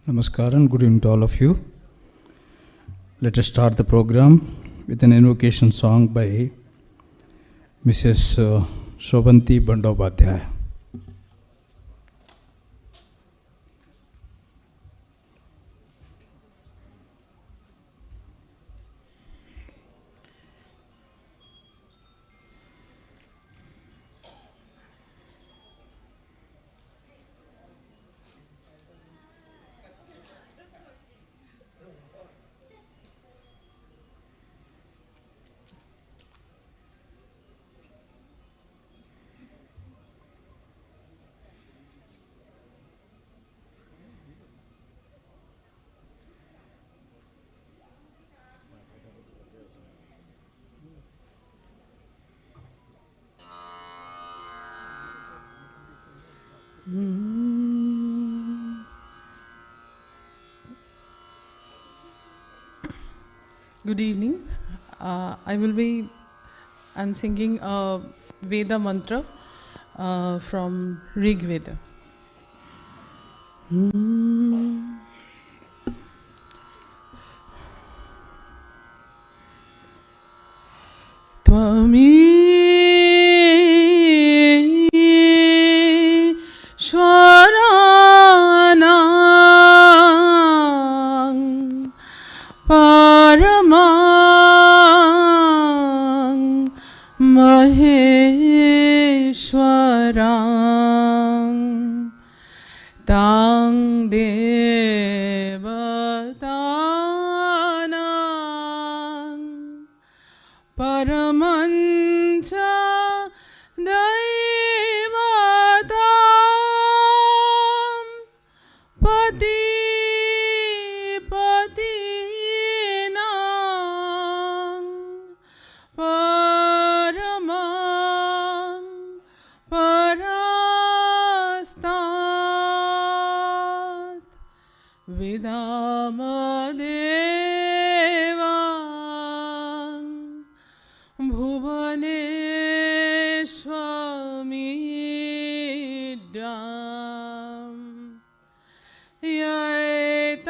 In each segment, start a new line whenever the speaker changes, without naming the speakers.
Namaskar and good evening to all of you. Let us start the program with an invocation song by Mrs. Shobhanti Bandyopadhyay.
Good evening. I'm singing a Veda mantra from Rig Veda. Shwaranang Paramang Maheshwarang Tang Devatanang Paramancha Daivatam Patinang Paramang Parastat Vidamadevang Bhuvaneshwamidam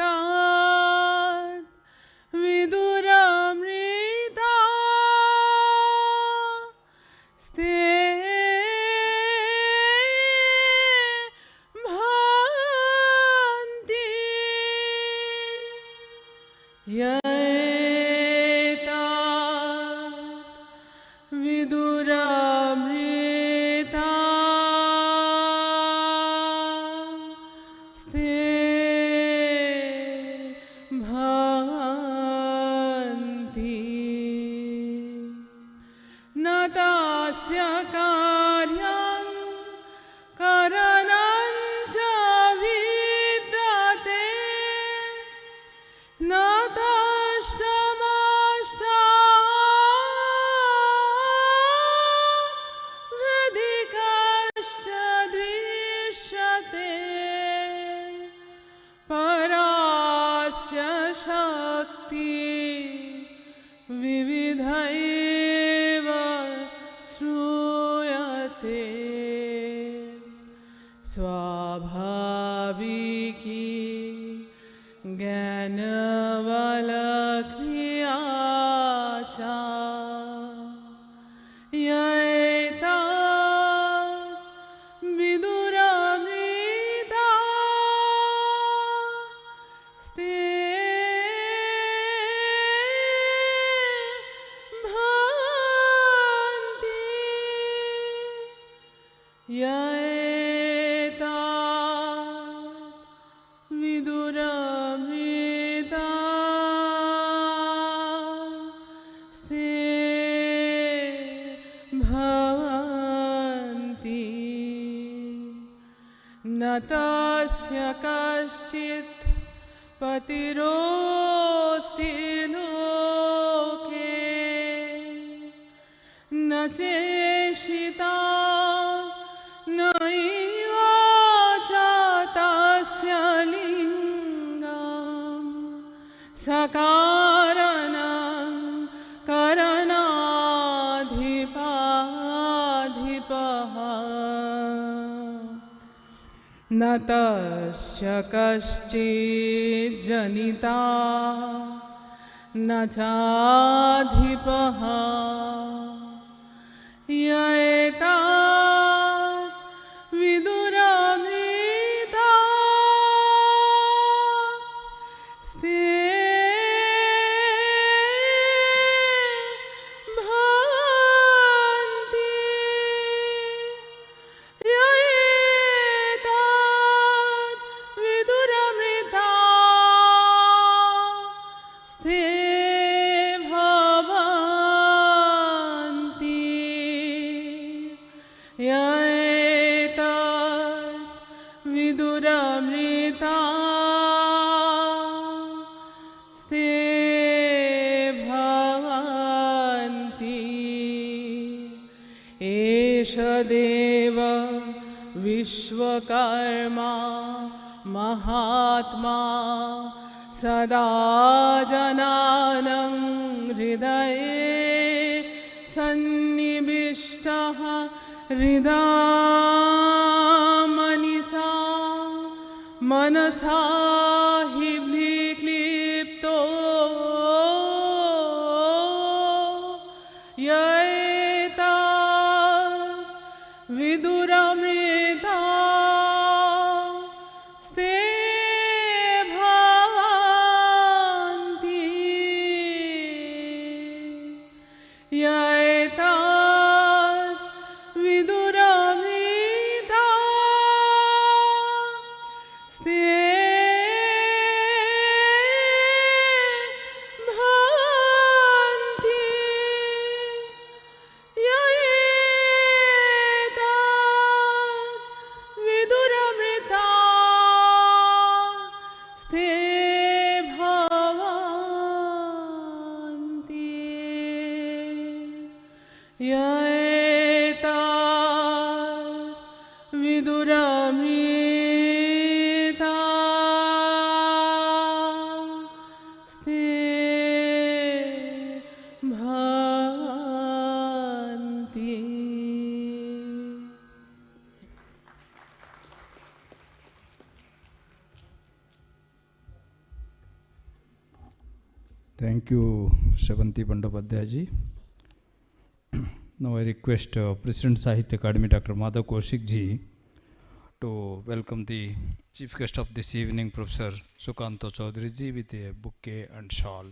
Yaetat Viduramrita Ste Bhanti Yaetat Viduramrita Ste Bhanti Natasya karyam karanancha vidyate Natashtamascha vedikascha drishyate Parasya shakti vividhaiva shruyate Swabhaviki ज्ञानवलक्रिया च यएतात् विदुरामृता स्ते भान्ति यएतात् विदुरामृता स्ते भवन्ति न तस्य कश्चित् पतिरोऽस्ति लोके न चेशिता नैव च तस्य लिङ्गम् सकारणं करणाधिपाधिपः न तस्य कश्चिज्जनिता न चाधिपः य एतत् विदुरमृता स्ते भवन्ति य एतत् विदुरमृता स्ते भवन्ति य एतत् विदुरमृता स्ते भवन्ति एष देव विश्वकर्मा महात्मा सदा जनानां हृदये सन्निविष्टः हृदयमनिचा मनसा हि विक्लिप्तो य एतत् विदुरमृता स्ते भवन्ति य एतत् विदुरमृता स्ते भवन्ति य एतत् विदुरमृता स्ते भवन्ति य एतत् विदुरमृता स्ते भवन्ति.
Thank you, Shravanti Bandyopadhyay ji. Now I request President Sahitya Akademi Dr. Madhav Kaushik ji to welcome the chief guest of this evening, Professor Sukanta Chaudhary ji, with a bouquet and shawl.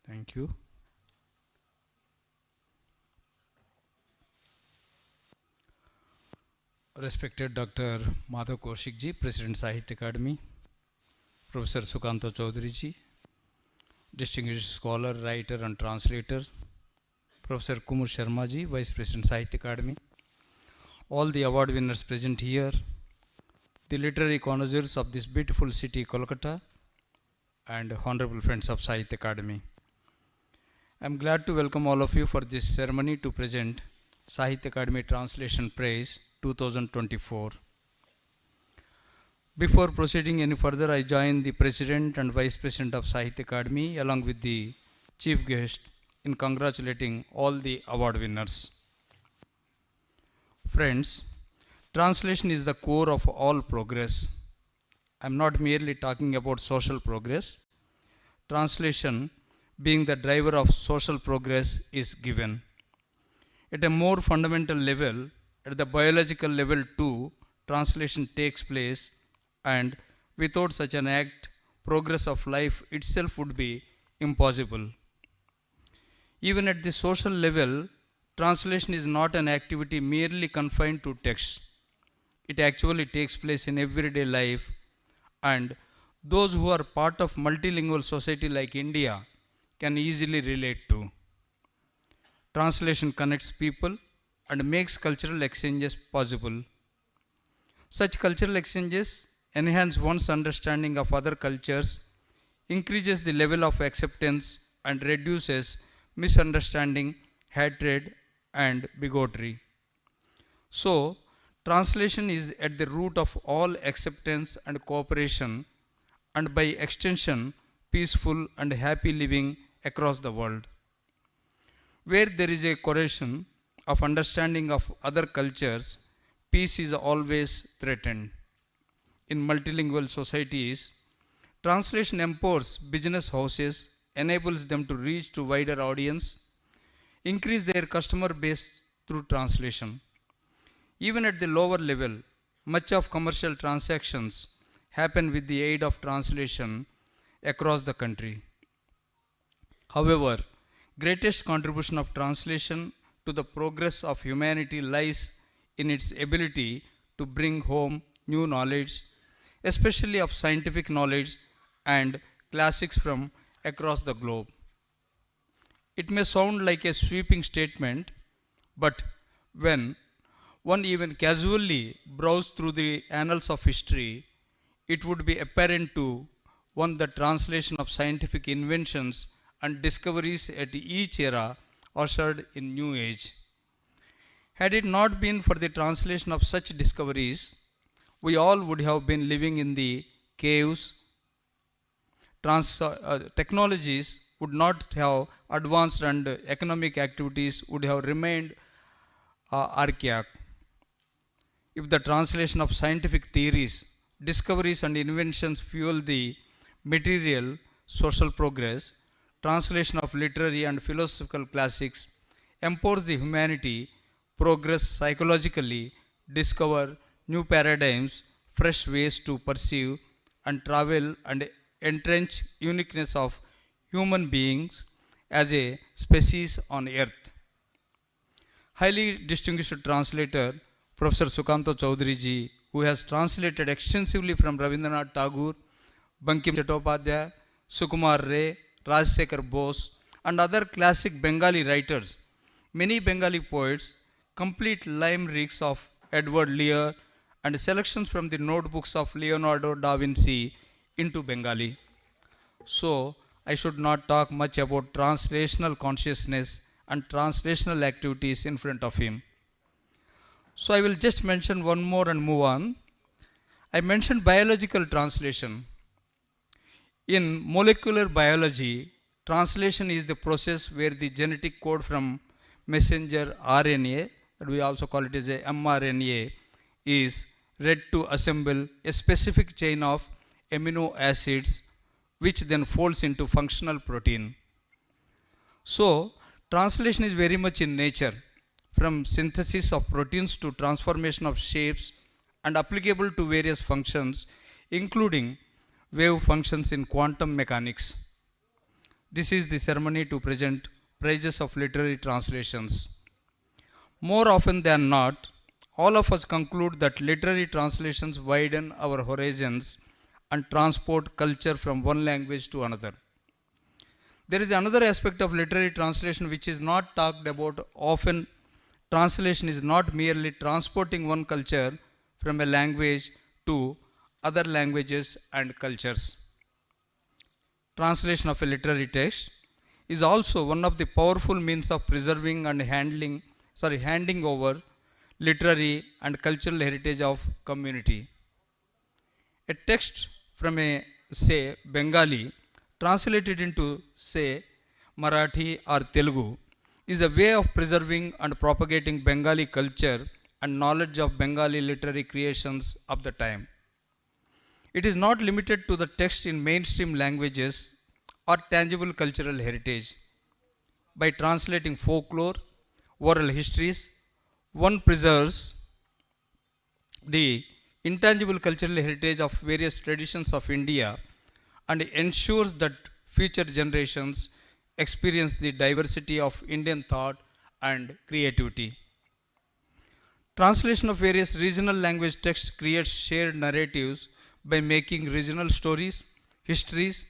Thank you. Respected Dr. Madhav Kaushik ji, President Sahitya Akademi, Professor Sukanta Chaudhary ji, distinguished scholar, writer and translator, Professor Kumar Sharma ji, Vice President Sahitya Akademi, all the award winners present here, the literary connoisseurs of this beautiful city, Kolkata, and honorable friends of Sahitya Akademi. I am glad to welcome all of you for this ceremony to present Sahitya Akademi Translation Prize 2024. Before proceeding any further, I join the President and Vice President of Sahitya Akademi along with the Chief Guest in congratulating all the award winners. Friends, translation is the core of all progress. I am not merely talking about social progress. Translation, being the driver of social progress, is given. At a more fundamental level, at the biological level too, translation takes place, and without such an act, progress of life itself would be impossible. Even at the social level, translation is not an activity merely confined to text. It actually takes place in everyday life, and those who are part of multilingual society like India can easily relate to. Translation connects people and makes cultural exchanges possible. Such cultural exchanges enhance one's understanding of other cultures, increases the level of acceptance, and reduces misunderstanding, hatred, and bigotry. So, translation is at the root of all acceptance and cooperation, and by extension, peaceful and happy living across the world. Where there is a correlation of understanding of other cultures, peace is always threatened. In multilingual societies, translation empowers business houses, enables them to reach to wider audience, increase their customer base through translation. Even at the lower level, much of commercial transactions happen with the aid of translation across the country. However, greatest contribution of translation to the progress of humanity lies in its ability to bring home new knowledge, especially of scientific knowledge and classics from across the globe. It may sound like a sweeping statement, but when one even casually browses through the annals of history, it would be apparent to one the translation of scientific inventions and discoveries at each era ushered in new age. Had it not been for the translation of such discoveries, we all would have been living in the caves. Technologies would not have advanced and economic activities would have remained archaic. If the translation of scientific theories, discoveries, and inventions fuel the material social progress, translation of literary and philosophical classics empowers the humanity progress psychologically, discover new paradigms, fresh ways to perceive and travel, and entrench uniqueness of human beings as a species on earth. Highly distinguished translator Professor Sukanto Chaudhary ji, who has translated extensively from Rabindranath Tagore, Bankim Chattopadhyay, Sukumar Ray, Rajsekhar Bose, and other classic Bengali writers. Many Bengali poets complete limericks of Edward Lear and selections from the notebooks of Leonardo da Vinci into Bengali. So, I should not talk much about translational consciousness and translational activities in front of him. So, I will just mention one more and move on. I mentioned biological translation. In molecular biology, translation is the process where the genetic code from messenger RNA, that we also call it as a mRNA, is read to assemble a specific chain of amino acids which then folds into functional protein. So, translation is very much in nature, from synthesis of proteins to transformation of shapes and applicable to various functions, including wave functions in quantum mechanics. This is the ceremony to present prizes of literary translations. More often than not, all of us conclude that literary translations widen our horizons and transport culture from one language to another. There is another aspect of literary translation which is not talked about often. Translation is not merely transporting one culture from a language to other languages and cultures. Translation of a literary text is also one of the powerful means of preserving and handing over literary and cultural heritage of community. A text from say Bengali translated into say Marathi or Telugu is a way of preserving and propagating Bengali culture and knowledge of Bengali literary creations of the time. It is not limited to the text in mainstream languages or tangible cultural heritage. By translating folklore, oral histories, one preserves the intangible cultural heritage of various traditions of India and ensures that future generations experience the diversity of Indian thought and creativity. Translation of various regional language texts creates shared narratives by making regional stories, histories,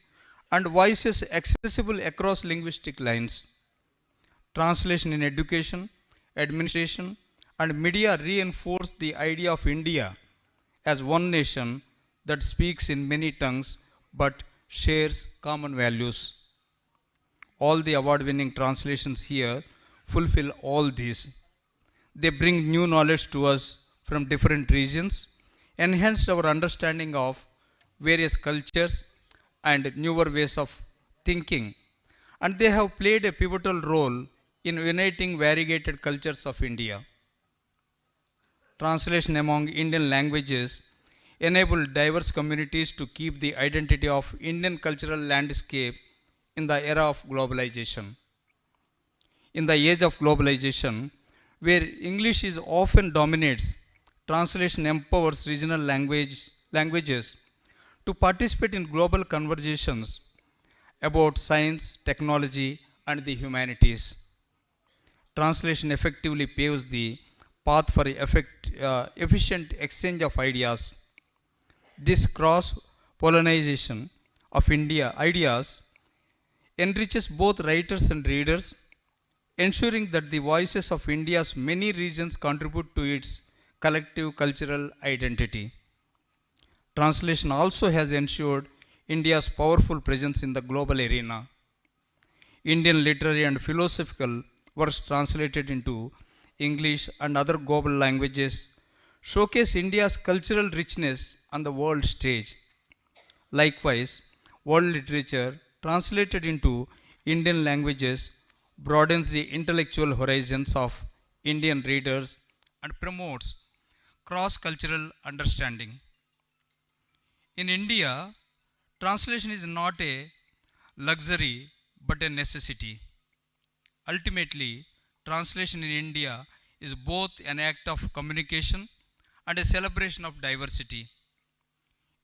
and voices accessible across linguistic lines. Translation in education, administration, and media reinforce the idea of India as one nation that speaks in many tongues but shares common values. All the award winning translations here fulfill all these. They bring new knowledge to us from different regions, enhanced our understanding of various cultures and newer ways of thinking, and they have played a pivotal role in uniting variegated cultures of India. Translation among Indian languages enable diverse communities to keep the identity of Indian cultural landscape in the era of globalization. In the age of globalization, where English is often dominates, translation empowers regional languages to participate in global conversations about science, technology, and the humanities. Translation effectively paves the path for efficient exchange of ideas. This cross pollination of India ideas enriches both writers and readers, ensuring that the voices of India's many regions contribute to its collective cultural identity. Translation also has ensured India's powerful presence in the global arena. Indian literary and philosophical works translated into English and other global languages showcase India's cultural richness on the world stage. Likewise, world literature translated into Indian languages broadens the intellectual horizons of Indian readers and promotes cross cultural understanding. In India, translation is not a luxury but a necessity. Ultimately, translation in India is both an act of communication and a celebration of diversity.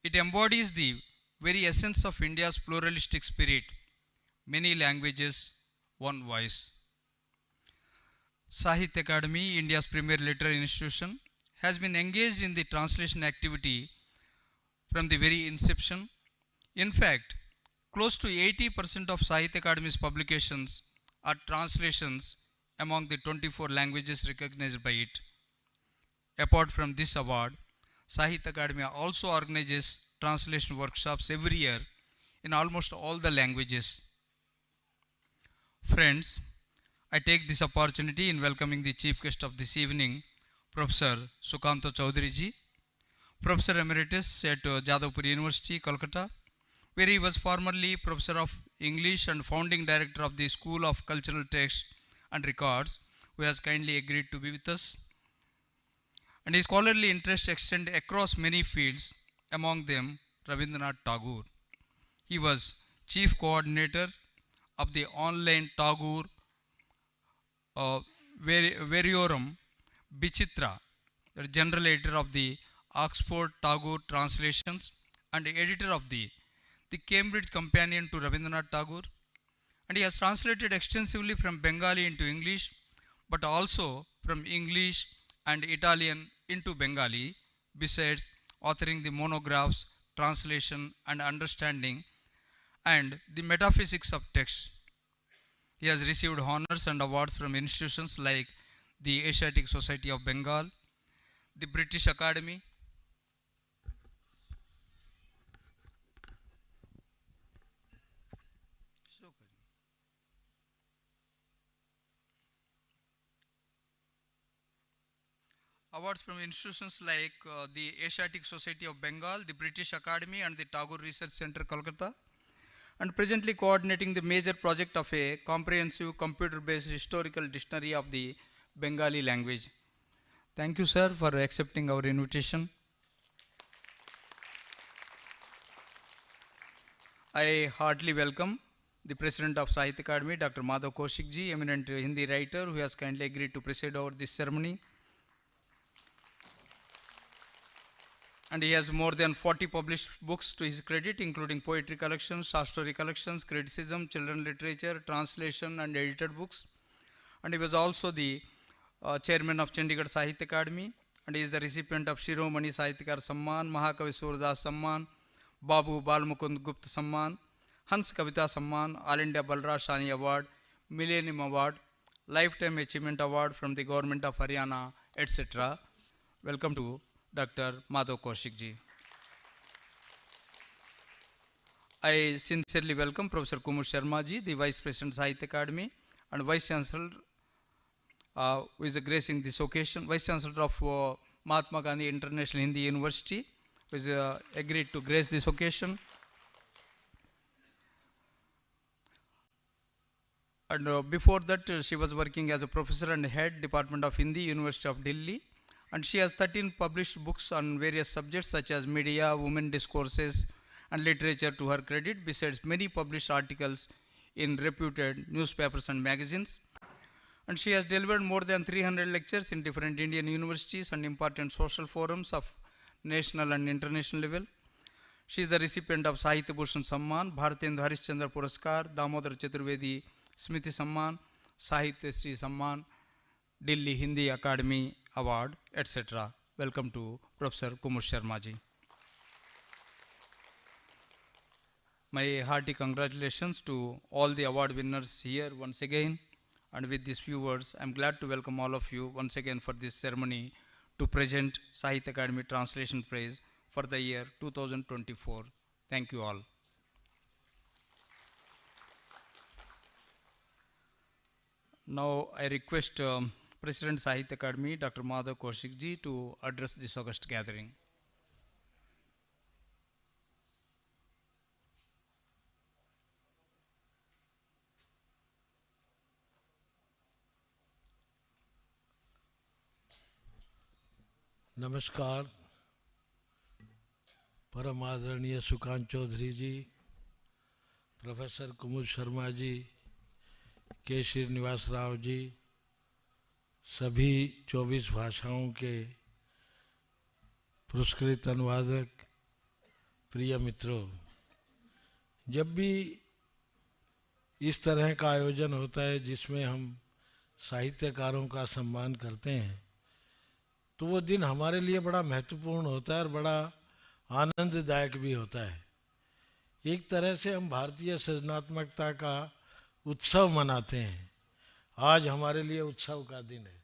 It embodies the very essence of India's pluralistic spirit: many languages, one voice. Sahitya Akademi, India's premier literary institution, has been engaged in the translation activity from the very inception. In fact, close to 80% of Sahitya Akademi's publications are translations among the 24 languages recognized by it. Apart from this award, Sahitya Akademi also organizes translation workshops every year in almost all the languages. Friends, I take this opportunity in welcoming the chief guest of this evening, Professor Sukanto Chaudhary ji, Professor Emeritus at Jadavpur University, Kolkata, where he was formerly Professor of English and founding director of the School of Cultural Text and Records, who has kindly agreed to be with us. And his scholarly interests extend across many fields, among them Rabindranath Tagore. He was chief coordinator of the online Tagore Auditorium Bichitra, the general editor of the Oxford Tagore Translations and editor of the Cambridge Companion to Rabindranath Tagore. And he has translated extensively from Bengali into English, but also from English and Italian into Bengali, besides authoring the monographs, translation and understanding, and the metaphysics of text. He has received honors and awards from institutions like the Asiatic Society of Bengal, the British Academy, awards from institutions like the Asiatic Society of Bengal, the British Academy and the Tagore Research Center, Kolkata, and presently coordinating the major project of a comprehensive computer-based historical dictionary of the Bengali language. Thank you, sir, for accepting our invitation. I heartily welcome the President of Sahitya Akademi, Dr. Madhav Kaushik ji, eminent Hindi writer, who has kindly agreed to preside over this ceremony. And he has more than 40 published books to his credit, including poetry collections, short story collections, criticism, children literature, translation and edited books. And he was also the chairman of Chandigarh Sahitya Akademi, and he is the recipient of Shiromani Sahityakar Samman, Mahakavi Surdas Samman, Babu Balmukund Gupta Samman, हंस कविता सम्मान, all India Balraj सानी award, millennium award, lifetime achievement award from the government of Haryana, etc. Welcome to Dr. Madhav Kaushik ji. I sincerely welcome Professor Kumar Sharma ji, the Vice President Sahitya Akademi and Vice Chancellor who is gracing this occasion, Vice Chancellor of Mahatma Gandhi International Hindi University, who is agreed to grace this occasion. And before that, she was working as a professor and head Department of Hindi, University of Delhi. And she has 13 published books on various subjects such as media, women discourses, and literature to her credit, besides many published articles in reputed newspapers and magazines. And she has delivered more than 300 lectures in different Indian universities and important social forums of national and international level. She is the recipient of Sahitya Bhushan Samman, Bharatendra Harishchandra Puraskar, Damodar Chaturvedi Smriti Samman, Sahitya Sri Samman, Delhi Hindi Academy Award, etc. Welcome to Professor Kumar Sharma ji. My hearty congratulations to all the award winners here once again. And with these few words, I am glad to welcome all of you once again for this ceremony to present Sahitya Akademi Translation Prize for the year 2024. Thank you all. Now I request President Sahitya Akademi, Dr. Madhav Kaushik ji, to address this august gathering.
नमस्कार। परम आदरणीय सुकांत चौधरी जी, professor कुमुद शर्मा जी, के श्रीनिवास राव जी, सभी 24 भाषाओं के पुरस्कृत अनुवादक, प्रिय मित्रों, जब भी इस तरह का आयोजन होता है जिसमें हम साहित्यकारों का सम्मान करते हैं, तो वो दिन हमारे लिए बड़ा महत्वपूर्ण होता है और बड़ा आनंददायक भी होता है। एक तरह से हम भारतीय सृजनात्मकता का उत्सव मनाते हैं। आज हमारे लिए उत्सव का दिन है।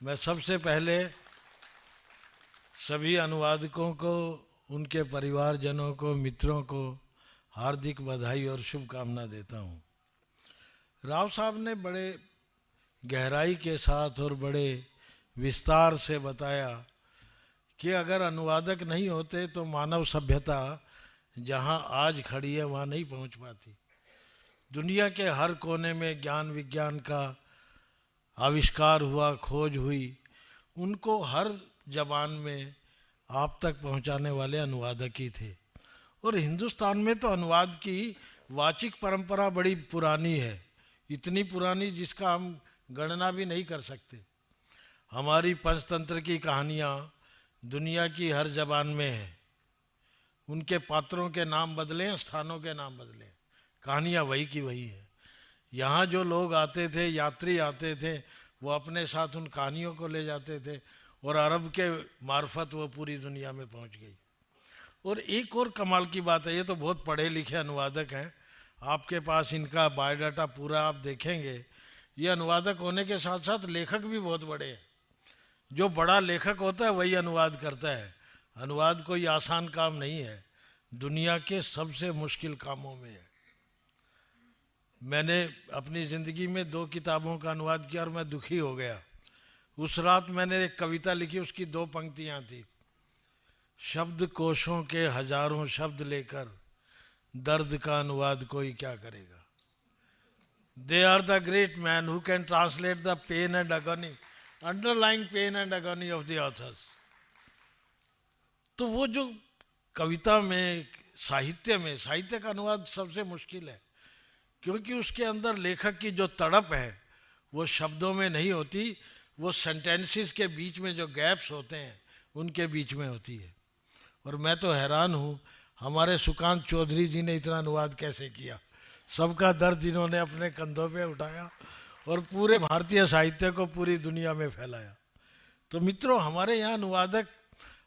मैं सबसे पहले सभी अनुवादकों को, उनके परिवारजनों को, मित्रों को हार्दिक बधाई और शुभकामना देता हूँ। राव साहब ने बड़े गहराई के साथ और बड़े विस्तार से बताया कि अगर अनुवादक नहीं होते तो मानव सभ्यता जहाँ आज खड़ी है वहाँ नहीं पहुँच पाती। दुनिया के हर कोने में ज्ञान विज्ञान का आविष्कार हुआ, खोज हुई, उनको हर जबान में आप तक पहुँचाने वाले अनुवादक ही थे। और हिंदुस्तान में तो अनुवाद की वाचिक परंपरा बड़ी पुरानी है, इतनी पुरानी जिसका हम गणना भी नहीं कर सकते। हमारी पंचतंत्र की कहानियाँ दुनिया की हर जबान में हैं। उनके पात्रों के नाम बदलें, स्थानों के नाम बदलें, कहानियाँ वही की वही है। यहाँ जो लोग आते थे, यात्री आते थे, वो अपने साथ उन कहानियों को ले जाते थे और अरब के मार्फत वो पूरी दुनिया में पहुँच गई। और एक और कमाल की बात है, ये तो बहुत पढ़े लिखे अनुवादक हैं, आपके पास इनका बायोडाटा पूरा आप देखेंगे। ये अनुवादक होने के साथ साथ लेखक भी बहुत बड़े हैं। जो बड़ा लेखक होता है वही अनुवाद करता है। अनुवाद कोई आसान काम नहीं है, दुनिया के सबसे मुश्किल कामों में है। मैंने अपनी ज़िंदगी में 2 किताबों का अनुवाद किया और मैं दुखी हो गया। उस रात मैंने एक कविता लिखी, उसकी 2 पंक्तियाँ थी, शब्द कोशों के हजारों शब्द लेकर दर्द का अनुवाद कोई क्या करेगा। They are the great man who can translate the pain and agony, underlying pain and agony of the authors. तो वो जो कविता में, साहित्य का अनुवाद सबसे मुश्किल है, क्योंकि उसके अंदर लेखक की जो तड़प है वो शब्दों में नहीं होती, वो सेंटेंसेस के बीच में जो गैप्स होते हैं उनके बीच में होती है। और मैं तो हैरान हूँ, हमारे सुकांत चौधरी जी ने इतना अनुवाद कैसे किया। सबका दर्द इन्होंने अपने कंधों पे उठाया और पूरे भारतीय साहित्य को पूरी दुनिया में फैलाया। तो मित्रों, हमारे यहाँ अनुवादक,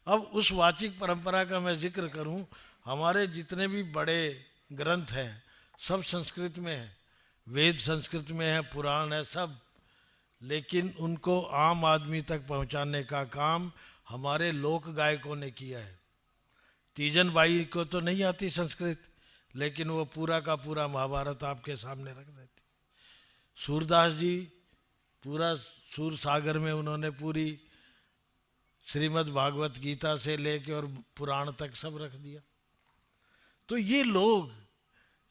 अब उस वाचिक परंपरा का मैं जिक्र करूं, हमारे जितने भी बड़े ग्रंथ हैं सब संस्कृत में है, वेद संस्कृत में है, पुराण है, सब, लेकिन उनको आम आदमी तक पहुंचाने का काम हमारे लोक गायकों ने किया है। तीजन बाई को तो नहीं आती संस्कृत, लेकिन वो पूरा का पूरा महाभारत आपके सामने रख देती। सूरदास जी पूरा सूर सागर में उन्होंने पूरी श्रीमद् भागवत गीता से लेके और पुराण तक सब रख दिया। तो ये लोग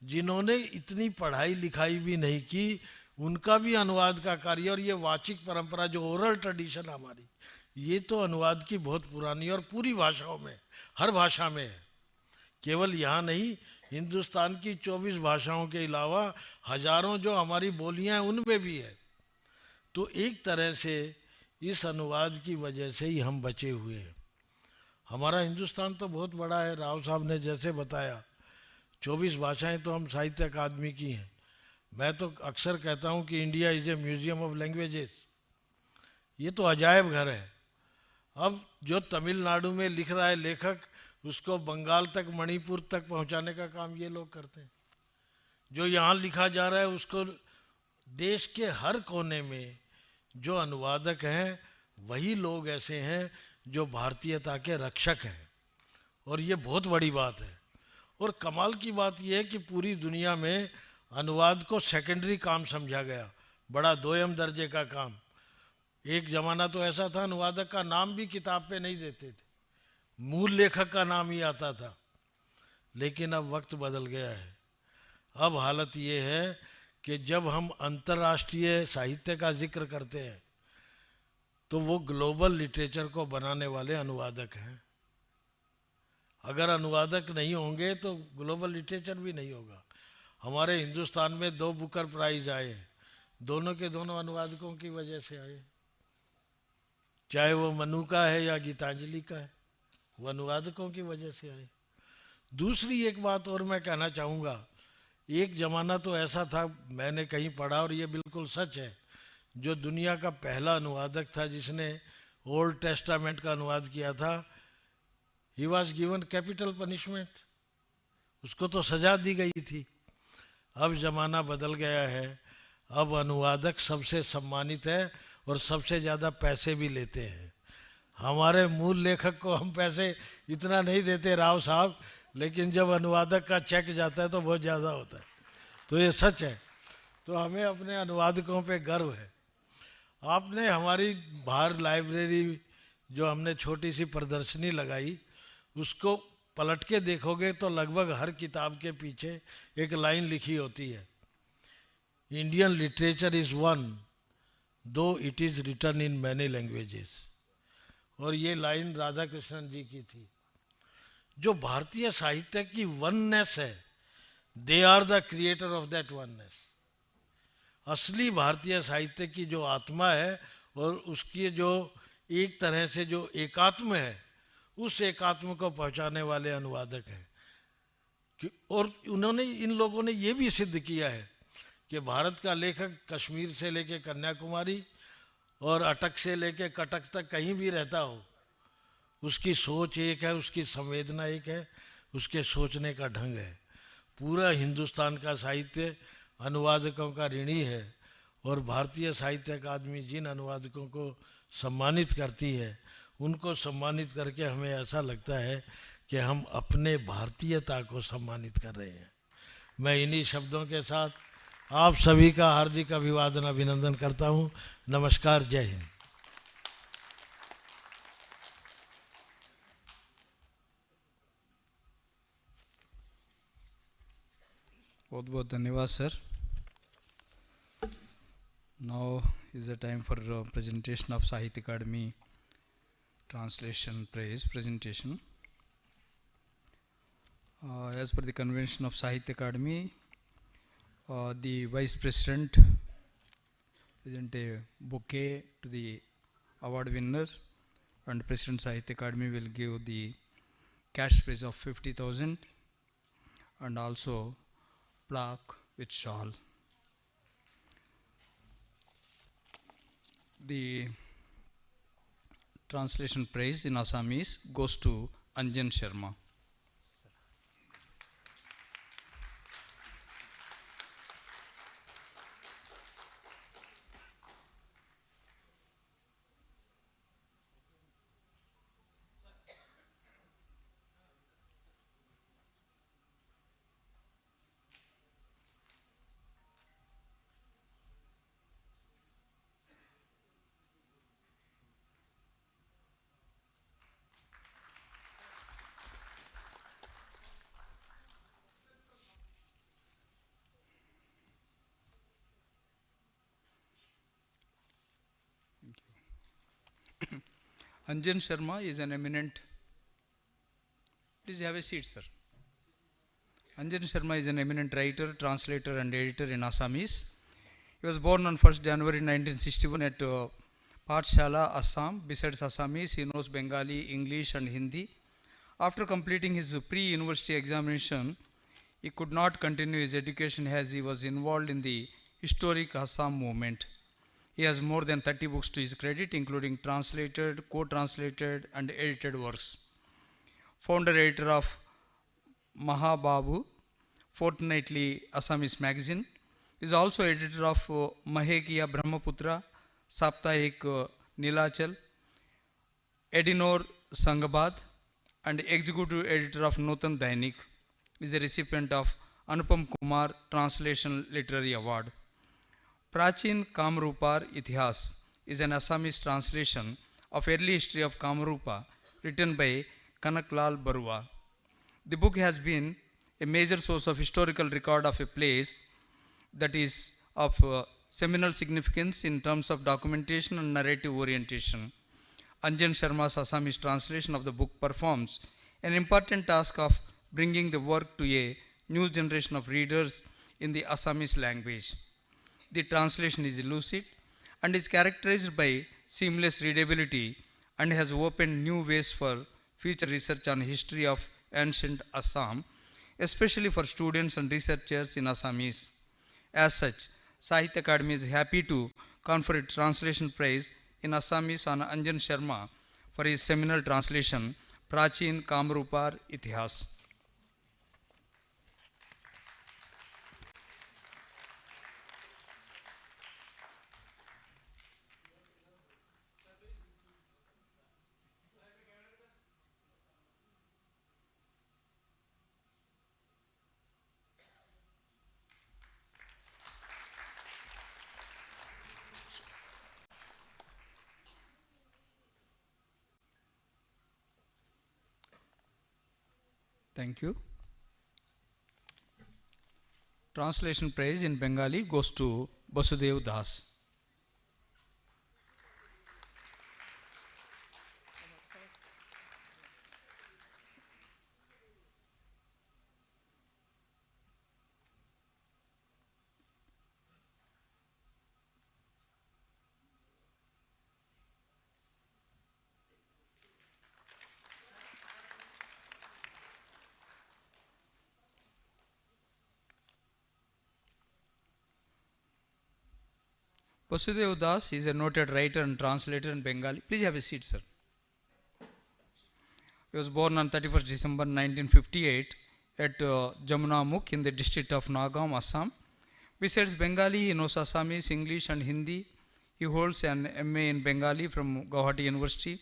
जिन्होंने इतनी पढ़ाई लिखाई भी नहीं की, उनका भी अनुवाद का कार्य, और ये वाचिक परंपरा जो ओरल ट्रेडिशन हमारी, ये तो अनुवाद की बहुत पुरानी और पूरी भाषाओं में, हर भाषा में है। केवल यहाँ नहीं, हिंदुस्तान की 24 भाषाओं के अलावा हजारों जो हमारी बोलियां हैं उनमें भी है। तो एक तरह से इस अनुवाद की वजह से ही हम बचे हुए हैं। हमारा हिंदुस्तान तो बहुत बड़ा है, राव साहब ने जैसे बताया 24 भाषाएं तो हम साहित्य अकादमी की हैं। मैं तो अक्सर कहता हूँ कि India is a museum of languages. ये तो अजायब घर है। अब जो तमिलनाडु में लिख रहा है लेखक, उसको बंगाल तक, मणिपुर तक पहुंचाने का काम ये लोग करते हैं। जो यहाँ लिखा जा रहा है उसको देश के हर कोने में जो अनुवादक हैं, वही लोग ऐसे हैं जो भारतीयता के रक्षक हैं, और ये बहुत बड़ी बात है। और कमाल की बात यह है कि पूरी दुनिया में अनुवाद को सेकेंडरी काम समझा गया, बड़ा दोयम दर्जे का काम। एक ज़माना तो ऐसा था, अनुवादक का नाम भी किताब पे नहीं देते थे, मूल लेखक का नाम ही आता था। लेकिन अब वक्त बदल गया है। अब हालत ये है कि जब हम अंतर्राष्ट्रीय साहित्य का जिक्र करते हैं तो वो ग्लोबल लिटरेचर को बनाने वाले अनुवादक हैं। अगर अनुवादक नहीं होंगे तो ग्लोबल लिटरेचर भी नहीं होगा। हमारे हिंदुस्तान में 2 बुकर प्राइज आए, दोनों के दोनों अनुवादकों की वजह से आए। चाहे वो मनु का है या गीतांजलि का है, वो अनुवादकों की वजह से आए। दूसरी एक बात और मैं कहना चाहूँगा, एक ज़माना तो ऐसा था, मैंने कहीं पढ़ा और ये बिल्कुल सच है, जो दुनिया का पहला अनुवादक था जिसने ओल्ड टेस्टामेंट का अनुवाद किया था, he was given capital punishment, उसको तो सजा दी गई थी। अब ज़माना बदल गया है, अब अनुवादक सबसे सम्मानित है और सबसे ज़्यादा पैसे भी लेते हैं। हमारे मूल लेखक को हम पैसे इतना नहीं देते राव साहब, लेकिन जब अनुवादक का चेक जाता है तो बहुत ज़्यादा होता है। तो ये सच है। तो हमें अपने अनुवादकों पे गर्व है। आपने हमारी बाहर लाइब्रेरी जो हमने छोटी सी प्रदर्शनी लगाई, उसको पलट के देखोगे तो लगभग हर किताब के पीछे एक लाइन लिखी होती है, Indian literature is one though it is written in many languages. और ये लाइन राधा कृष्णन जी की थी। जो भारतीय साहित्य की वननेस है, they are the creator of that oneness. असली भारतीय साहित्य की जो आत्मा है और उसकी जो एक तरह से जो एकात्म है, उस एकात्म को पहुंचाने वाले अनुवादक हैं। और उन्होंने, इन लोगों ने ये भी सिद्ध किया है कि भारत का लेखक कश्मीर से लेके कन्याकुमारी और अटक से लेके कटक तक कहीं भी रहता हो, उसकी सोच एक है, उसकी संवेदना एक है, उसके सोचने का ढंग है। पूरा हिंदुस्तान का साहित्य अनुवादकों का ऋणी है। और भारतीय साहित्य अकादमी जिन अनुवादकों को सम्मानित करती है, उनको सम्मानित करके हमें ऐसा लगता है कि हम अपने भारतीयता को सम्मानित कर रहे हैं। मैं इन्हीं शब्दों के साथ आप सभी का हार्दिक अभिवादन अभिनंदन करता हूँ। नमस्कार, जय हिंद।
बहुत बहुत धन्यवाद sir. Now is the time for presentation of Sahitya Akademi Translation Praise presentation. As per the convention of Sahitya Akademi, the Vice President present a bouquet to the award winner, and President Sahitya Akademi will give the cash prize of 50,000 and also plaque with shawl. The translation praise in Assamese goes to Anjan Sharma. Anjan Sharma is an eminent. Please have a seat, sir. Anjan Sharma is an eminent writer, translator, and editor in Assamese. He was born on 1st January 1961 at Pathshala, Assam. Besides Assamese, he knows Bengali, English, and Hindi. After completing his pre-university examination, he could not continue his education as he was involved in the historic Assam movement. He has more than 30 books to his credit, including translated, co-translated, and edited works. Founder-editor of Mahababu, fortnightly Assamese magazine. He is also editor of Mahekiya Brahmaputra, Saptahik Nilachal, Edinor Sangabad, and executive editor of Nutan Dainik. He is a recipient of Anupam Kumar Translation Literary Award. Prachin Kamrupar Itihas is an Assamese translation of early history of Kamrupa written by Kanaklal Barua. The book has been a major source of historical record of a place that is of seminal significance in terms of documentation and narrative orientation. Anjan Sharma's Assamese translation of the book performs an important task of bringing the work to a new generation of readers in the Assamese language. The translation is lucid and is characterized by seamless readability and has opened new ways for future research on history of ancient Assam, especially for students and researchers in Assamese. As such, Sahitya Akademi is happy to confer a translation prize in Assamese on Anjan Sharma for his seminal translation, Prachin Kamrupar Itihas. Thank you. Translation prize in Bengali goes to Basudev Das. Basudev Das is a noted writer and translator in Bengali. Please have a seat, sir. He was born on 31st December 1958 at Jamunamukh in the district of Nagaon, Assam. Besides Bengali, he knows Assamese, English, and Hindi. He holds an MA in Bengali from Guwahati University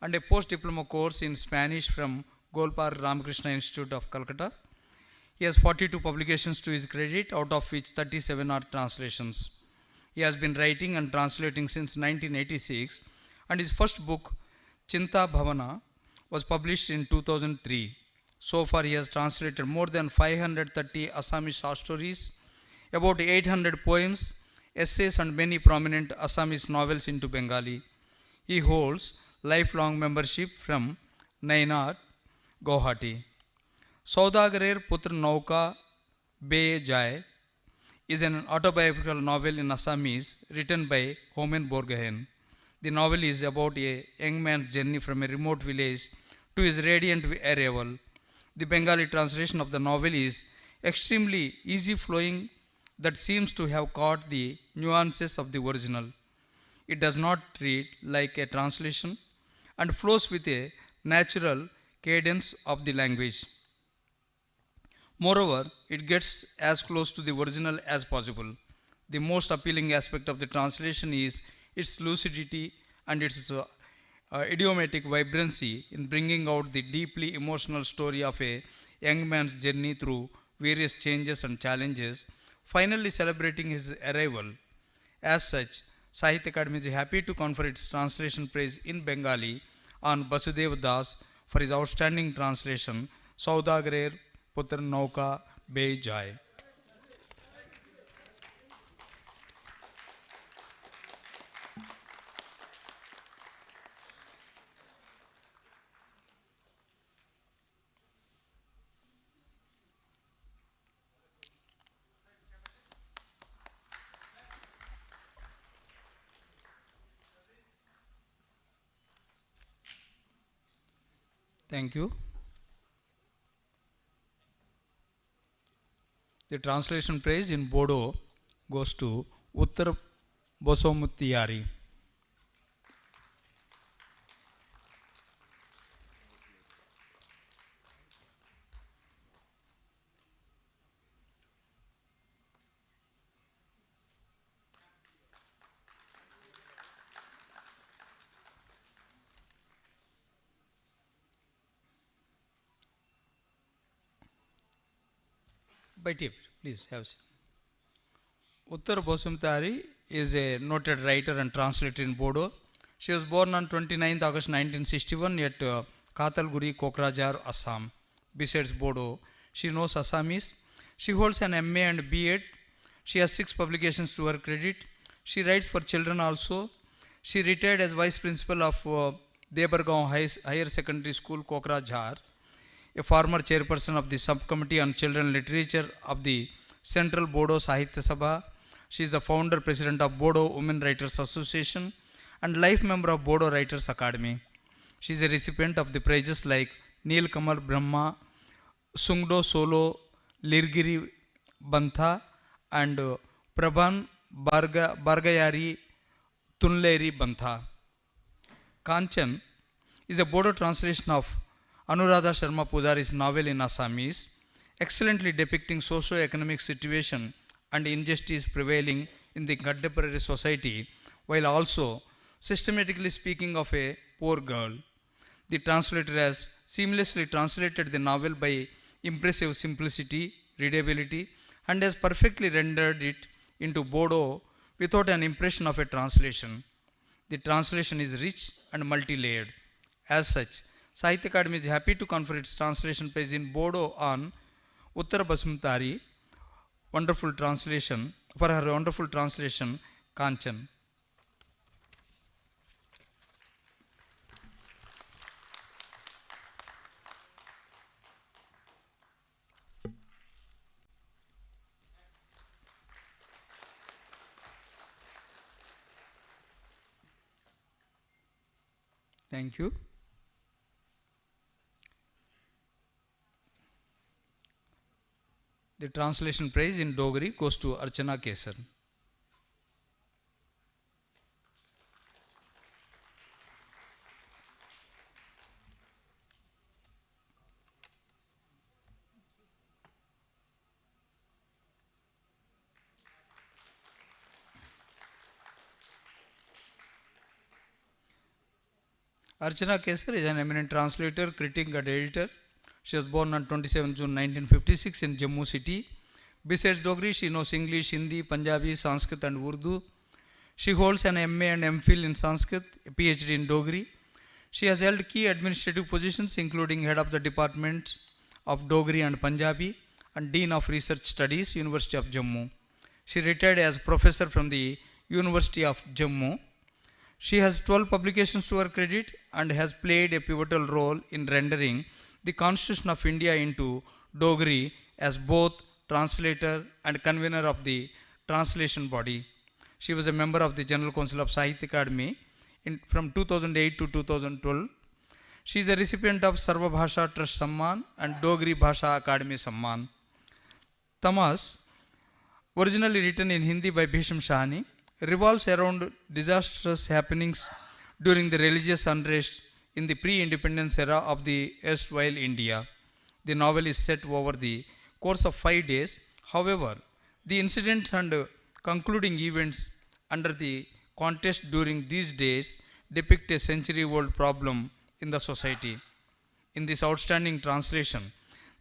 and a post-diploma course in Spanish from Golpar Ramakrishna Institute of Kolkata. He has 42 publications to his credit, out of which 37 are translations. He has been writing and translating since 1986, and his first book, Chinta Bhavana, was published in 2003. So far, he has translated more than 530 Assamese short stories, about 800 poems, essays, and many prominent Assamese novels into Bengali. He holds lifelong membership from Nainat, Guwahati. Saudagarer Putra Nauka Be Jai is an autobiographical novel in Assamese written by Homen Borgohain. The novel is about a young man's journey from a remote village to his radiant arrival. The Bengali translation of the novel is extremely easy-flowing that seems to have caught the nuances of the original. It does not read like a translation and flows with a natural cadence of the language. Moreover, it gets as close to the original as possible. The most appealing aspect of the translation is its lucidity and its idiomatic vibrancy in bringing out the deeply emotional story of a young man's journey through various changes and challenges, finally celebrating his arrival. As such, Sahitya Akademi is happy to confer its translation prize in Bengali on Basudev Das for his outstanding translation, Saudagarer Putra Nauka Be Jai. Thank you. The translation praise in Bodo goes to Uttar Bosomutiyari. By tip, please have. Uttar Bosumtari is a noted writer and translator in Bodo. She was born on 29th August 1961 at Katalguri, Kokrajhar, Assam. Besides Bodo, she knows Assamese. She holds an MA and B.Ed. She has 6 publications to her credit. She writes for children also. She retired as vice principal of Debargaon Higher Secondary School, Kokrajhar, a former chairperson of the subcommittee on children literature of the Central Bodo Sahitya Sabha. She is the founder president of Bodo Women Writers Association and life member of Bodo Writers Academy. She is a recipient of the prizes like Neel Kamal Brahma, Sungdo Solo Lirgiri Bantha, and Prabhan Bargayari Tunleri Bantha. Kanchan is a Bodo translation of Anuradha Sharma Pujari's novel in Assamese, excellently depicting socio-economic situation and injustice prevailing in the contemporary society, while also systematically speaking of a poor girl. The translator has seamlessly translated the novel by impressive simplicity, readability, and has perfectly rendered it into Bodo without an impression of a translation. The translation is rich and multi-layered. As such, Sahitya Akademi is happy to confer its translation prize in Bodo on Uttar Basumtari, wonderful translation, for her wonderful translation, Kanchan. Thank you. The translation prize in Dogri goes to Archana Kesar. Archana Kesar is an eminent translator, critic, and editor. She was born on 27 June 1956 in Jammu city. Besides Dogri, she knows English, Hindi, Punjabi, Sanskrit, and Urdu. She holds an MA and MPhil in Sanskrit, a PhD in Dogri. She has held key administrative positions including head of the departments of Dogri and Punjabi and Dean of Research Studies, University of Jammu. She retired as professor from the University of Jammu. She has 12 publications to her credit and has played a pivotal role in rendering the Constitution of India into Dogri as both translator and convener of the translation body. She was a member of the General Council of Sahitya Akademi from 2008 to 2012. She is a recipient of Sarva Bhasha Trust Samman and Dogri Bhasha Akademi Samman. Tamas, originally written in Hindi by Bhisham Shahani, revolves around disastrous happenings during the religious unrest in the pre-independence era of the erstwhile India. The novel is set over the course of 5 days. However, the incident and concluding events under the contest during these days depict a century-old problem in the society. In this outstanding translation,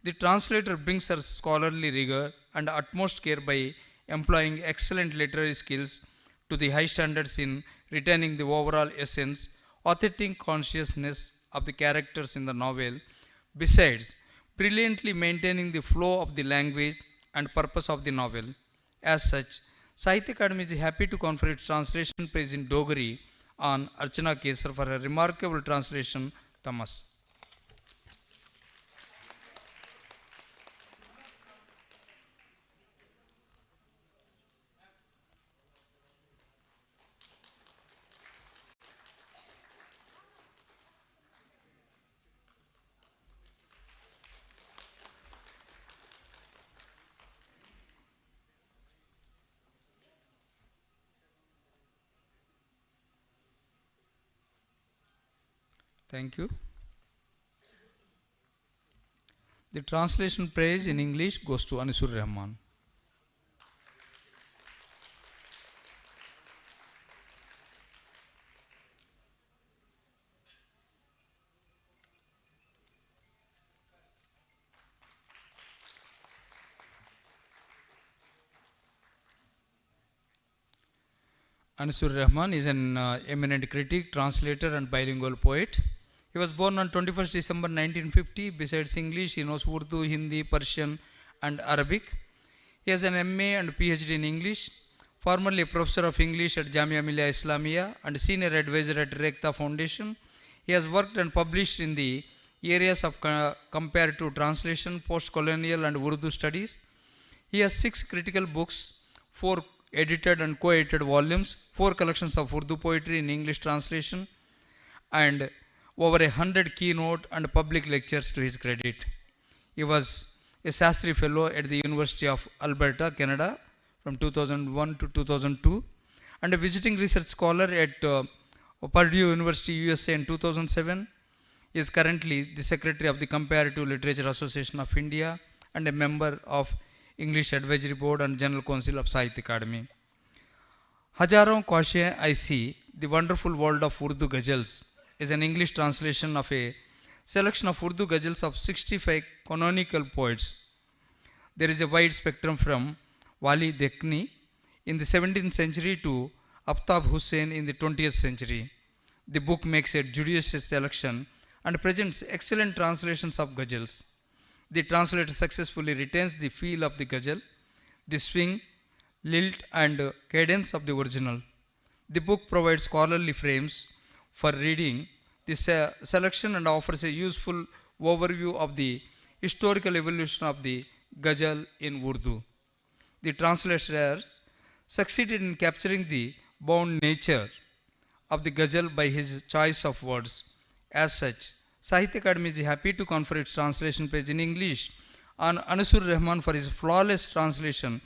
the translator brings her scholarly rigor and utmost care by employing excellent literary skills to the high standards in retaining the overall essence, authentic consciousness of the characters in the novel, besides brilliantly maintaining the flow of the language and purpose of the novel. As such, Sahitya Akademi is happy to confer its translation prize in Dogri on Archana Kesar for her remarkable translation, Tamas. Thank you. The translation praise in English goes to Anisur Rahman. Anisur Rahman is an eminent critic, translator and bilingual poet. He was born on 21st December 1950. Besides English, he knows Urdu, Hindi, Persian and Arabic. He has an MA and PhD in English, formerly a professor of English at Jamia Millia Islamia and senior advisor at Rekta Foundation. He has worked and published in the areas of comparative translation, post-colonial and Urdu studies. He has 6 critical books, 4 edited and co-edited volumes, 4 collections of Urdu poetry in English translation, and over 100 keynote and public lectures to his credit. He was a Sastry Fellow at the University of Alberta, Canada from 2001 to 2002 and a visiting research scholar at Purdue University, USA in 2007. He is currently the Secretary of the Comparative Literature Association of India and a member of English Advisory Board and General Council of Sahitya Akademi. Hajaron Kaushe I See, The Wonderful World of Urdu Ghazals is an English translation of a selection of Urdu ghazals of 65 canonical poets. There is a wide spectrum from Wali Dekhni in the 17th century to Aftab Hussain in the 20th century. The book makes a judicious selection and presents excellent translations of ghazals. The translator successfully retains the feel of the ghazal, the swing, lilt and cadence of the original. The book provides scholarly frames for reading the selection and offers a useful overview of the historical evolution of the ghazal in Urdu. The translator succeeded in capturing the bound nature of the ghazal by his choice of words. As such, Sahitya Akademi is happy to confer its translation page in English on Anisur Rahman for his flawless translation,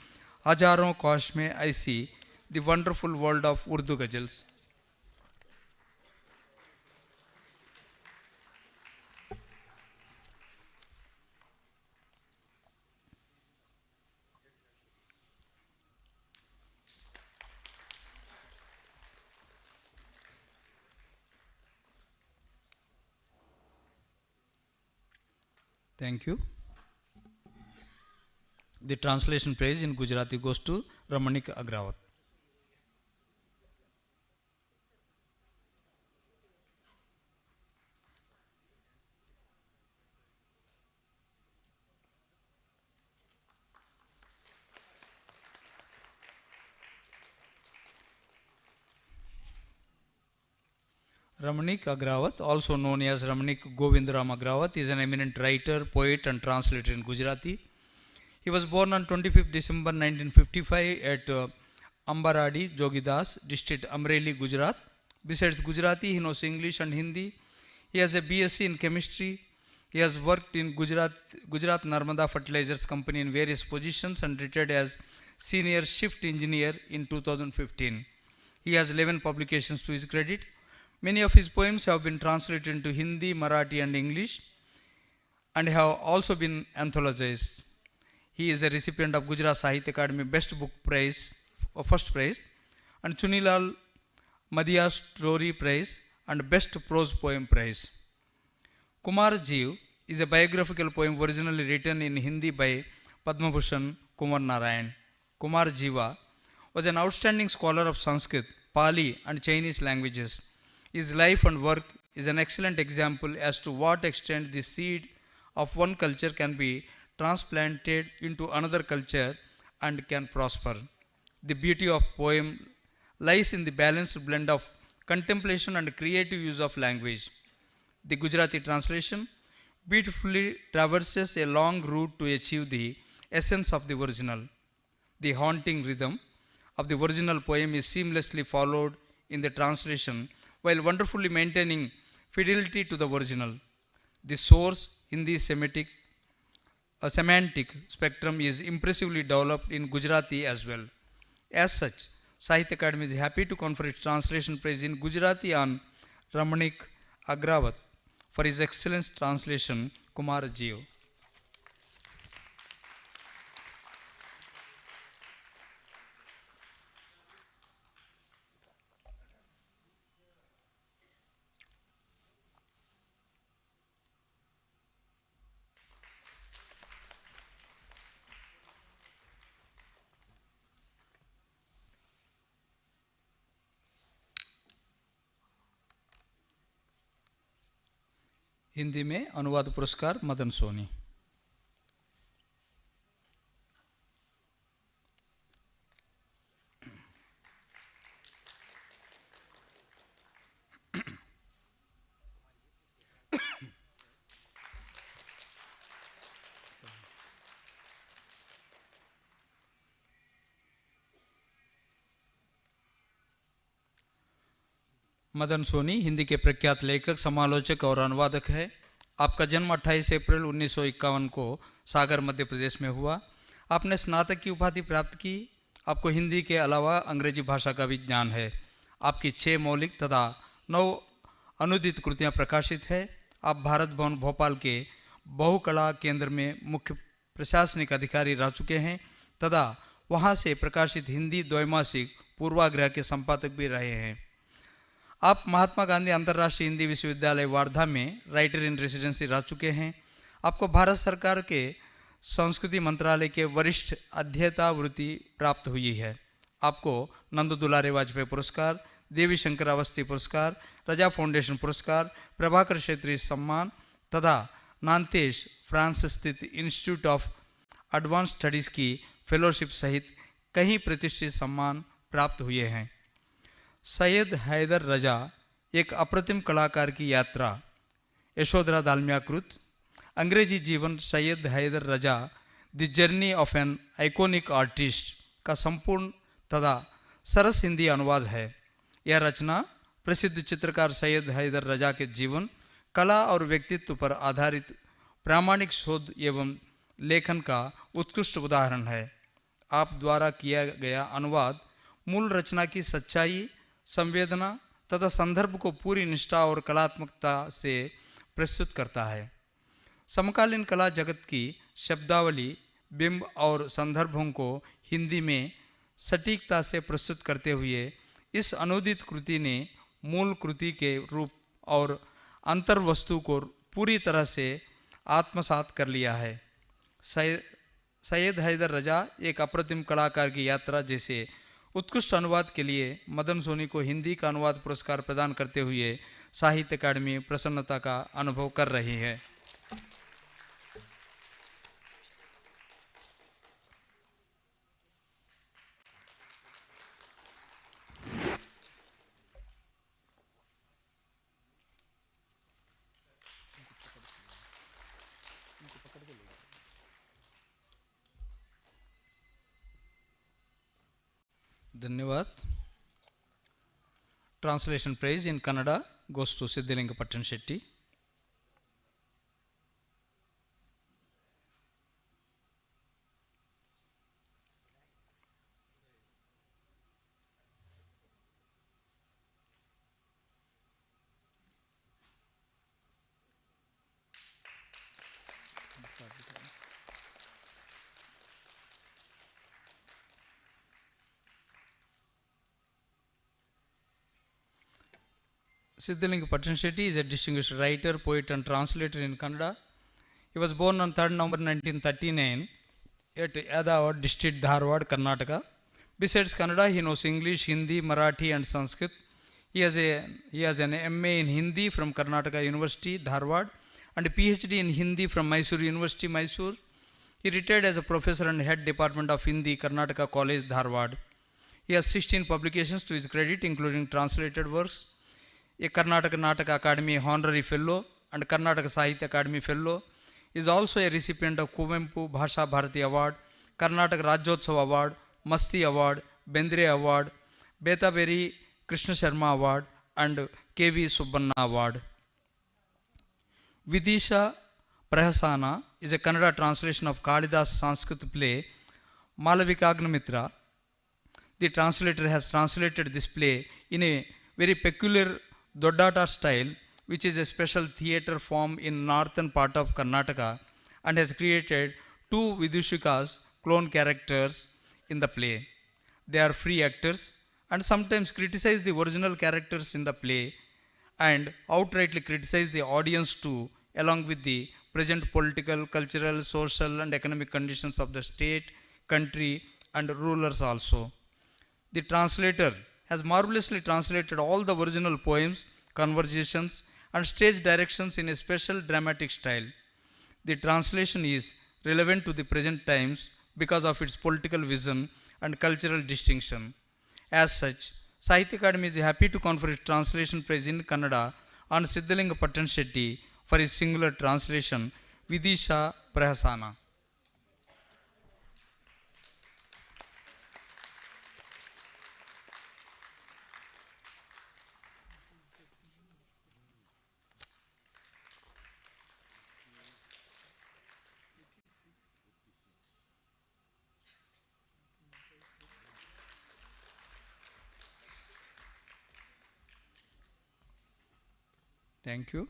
Hajaron Kaush Mein I See, The Wonderful World of Urdu Ghazals. Thank you. The translation praise in Gujarati goes to Ramanik Agrawat. Ramanik Agrawat, also known as Ramanik Govindram Agrawat, is an eminent writer, poet and translator in Gujarati. He was born on 25th December 1955 at Ambaradi, Jogidas, district Amreli, Gujarat. Besides Gujarati, he knows English and Hindi. He has a BSc in chemistry. He has worked in Gujarat Narmada Fertilizers Company in various positions and retired as senior shift engineer in 2015. He has 11 publications to his credit. Many of his poems have been translated into Hindi, Marathi and English and have also been anthologized. He is a recipient of Gujarat Sahitya Akademi Best Book Prize, First Prize, and Chunilal Madhya Story Prize and Best Prose Poem Prize. Kumar Jeev is a biographical poem originally written in Hindi by Padma Bhushan Kumar Narayan. Kumar Jiva was an outstanding scholar of Sanskrit, Pali and Chinese languages. His life and work is an excellent example as to what extent the seed of one culture can be transplanted into another culture and can prosper. The beauty of poem lies in the balanced blend of contemplation and creative use of language. The Gujarati translation beautifully traverses a long route to achieve the essence of the original. The haunting rhythm of the original poem is seamlessly followed in the translation while wonderfully maintaining fidelity to the original. The source Hindi semantic spectrum is impressively developed in Gujarati as well. As such, Sahitya Akademi is happy to confer its translation praise in Gujarati on Ramanik Agrawat for his excellent translation, Kumar Jeev. Hindi में अनुवाद पुरस्कार मदन सोनी। मदन सोनी हिंदी के प्रख्यात लेखक, समालोचक और अनुवादक है। आपका जन्म 28 अप्रैल 1951 को सागर मध्य प्रदेश में हुआ। आपने स्नातक की उपाधि प्राप्त की। आपको हिंदी के अलावा अंग्रेजी भाषा का भी ज्ञान है। आपकी 6 मौलिक तथा 9 अनुदित कृतियाँ प्रकाशित है। आप भारत भवन भोपाल के बहुकला केंद्र में मुख्य प्रशासनिक अधिकारी रह चुके हैं तथा वहाँ से प्रकाशित हिंदी द्वैमासिक पूर्वाग्रह के संपादक भी रहे हैं। आप महात्मा गांधी अंतर्राष्ट्रीय हिंदी विश्वविद्यालय वार्धा में राइटर इन रेसिडेंसी रह चुके हैं। आपको भारत सरकार के संस्कृति मंत्रालय के वरिष्ठ अध्येता वृत्ति प्राप्त हुई है। आपको नंद दुलारे वाजपेयी पुरस्कार, देवी शंकर अवस्थी पुरस्कार, रजा फाउंडेशन पुरस्कार, प्रभाकर क्षेत्रीय सम्मान तथा नांतेश फ्रांस स्थित इंस्टीट्यूट ऑफ एडवांस स्टडीज़ की फेलोशिप सहित कई प्रतिष्ठित सम्मान प्राप्त हुए हैं। सैयद हैदर रजा एक अप्रतिम कलाकार की यात्रा, यशोधरा दाल्म्याकृत। अंग्रेजी जीवन Syed Haider Raza the journey of an iconic artist का संपूर्ण तथा सरस हिंदी अनुवाद है। यह रचना प्रसिद्ध चित्रकार सैयद हैदर रजा के जीवन, कला और व्यक्तित्व पर आधारित प्रामाणिक शोध एवं लेखन का उत्कृष्ट उदाहरण है। आप द्वारा किया गया अनुवाद मूल रचना की सच्चाई, संवेदना तथा संदर्भ को पूरी निष्ठा और कलात्मकता से प्रस्तुत करता है। समकालीन कला जगत की शब्दावली, बिंब और संदर्भों को हिंदी में सटीकता से प्रस्तुत करते हुए इस अनुदित कृति ने मूल कृति के रूप और अंतर्वस्तु को पूरी तरह से आत्मसात कर लिया है। सैयद हैदर रजा एक अप्रतिम कलाकार की यात्रा जैसे उत्कृष्ट अनुवाद के लिए मदन सोनी को हिंदी का अनुवाद पुरस्कार प्रदान करते हुए साहित्य अकादमी प्रसन्नता का अनुभव कर रही है। धन्यवाद। Translation praise in Kannada goes to Siddhalinga Pattan Shetty. Siddhalinga Pattan Shetty is a distinguished writer, poet and translator in Kannada. He was born on 3rd November 1939 at Yadawad district, Dharwad, Karnataka. Besides Kannada, he knows English, Hindi, Marathi and Sanskrit. He has an MA in Hindi from Karnataka University, Dharwad, and a PhD in Hindi from Mysore University, Mysore. He retired as a professor and head department of Hindi, Karnataka College, Dharwad. He has 16 publications to his credit, including translated works. A Karnataka Nataka Akademi Honorary Fellow and Karnataka Sahitya Akademi Fellow. He is also a recipient of Kuvempu Bhasha Bharati Award, Karnataka Rajyotsava Award, Masti Award, Belvedere Award, Belvedere Krishna Sharma Award and KV Subbanna Award. Vidisha Prahasana is a Kannada translation of Kalidas Sanskrit play Malavikagna. The translator has translated this play in a very peculiar Doddata style which is a special theatre form in northern part of Karnataka, and has created two Vidushikas, clone characters, in the play. They are free actors and sometimes criticize the original characters in the play and outrightly criticize the audience too, along with the present political, cultural, social, and economic conditions of the state, country, and rulers also. The translator has marvelously translated all the original poems, conversations, and stage directions in a special dramatic style. The translation is relevant to the present times because of its political vision and cultural distinction. As such, Sahitya Akademi is happy to confer its translation prize in Kannada on Siddhalinga Pattan Shetty for his singular translation, Vidisha Prahasana. Thank you.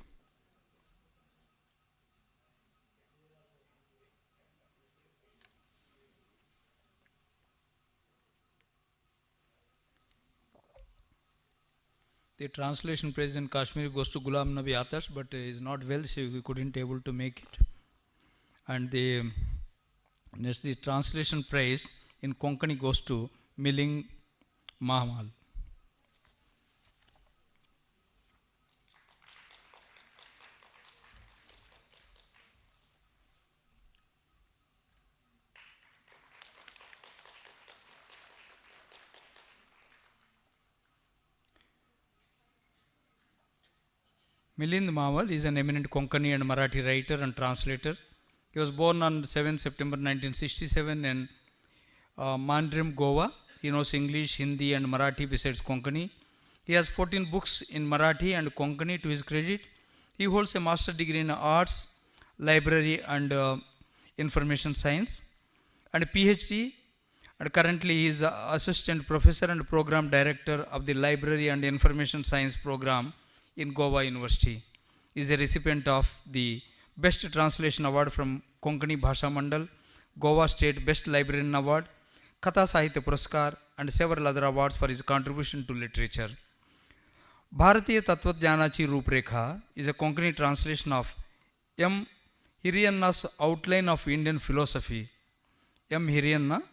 The translation prize in Kashmir goes to Gulam Nabi Atash, but is not well, so we couldn't able to make it. And the next, the translation prize in Konkani goes to Miling Mahamal. Milind Mahamal is an eminent Konkani and Marathi writer and translator. He was born on 7 September 1967 in Mandrim, Goa. He knows English, Hindi and Marathi besides Konkani. He has 14 books in Marathi and Konkani to his credit. He holds a master's degree in arts, library and information science and a PhD, and currently he is assistant professor and program director of the library and information science program in Goa University. He is a recipient of the Best Translation Award from Konkani Bhasha Mandal, Goa State Best Librarian Award, Katha Sahitya Puraskar, and several other awards for his contribution to literature. Bharatiya Tattvajnanachi Rooprekha is a Konkani translation of M. Hiriyanna's Outline of Indian Philosophy. M. Hiriyanna,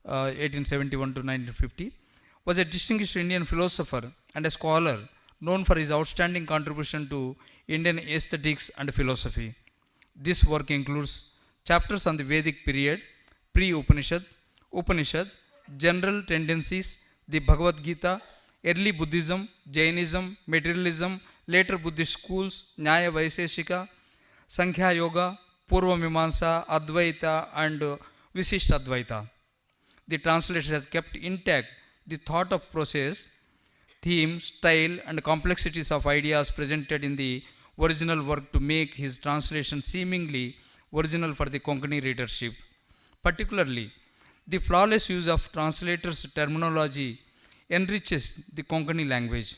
1871 to 1950, was a distinguished Indian philosopher and a scholar known for his outstanding contribution to Indian aesthetics and philosophy. This work includes chapters on the Vedic period, pre-Upanishad, Upanishad, general tendencies, the Bhagavad Gita, early Buddhism, Jainism, materialism, later Buddhist schools, Nyaya Vaiseshika, Sankhya Yoga, Purva Mimamsa, Advaita and Visishta Advaita. The translator has kept intact the thought of process, theme, style and complexities of ideas presented in the original work to make his translation seemingly original for the Konkani readership. Particularly, the flawless use of translator's terminology enriches the Konkani language.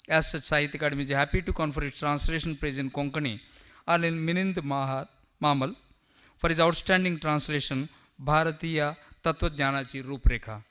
As such, Sahitya Akademi is happy to confer its translation prize in Konkani on Milind Mahamal for his outstanding translation, Bharatiya Tattvajnanachi Rooprekha.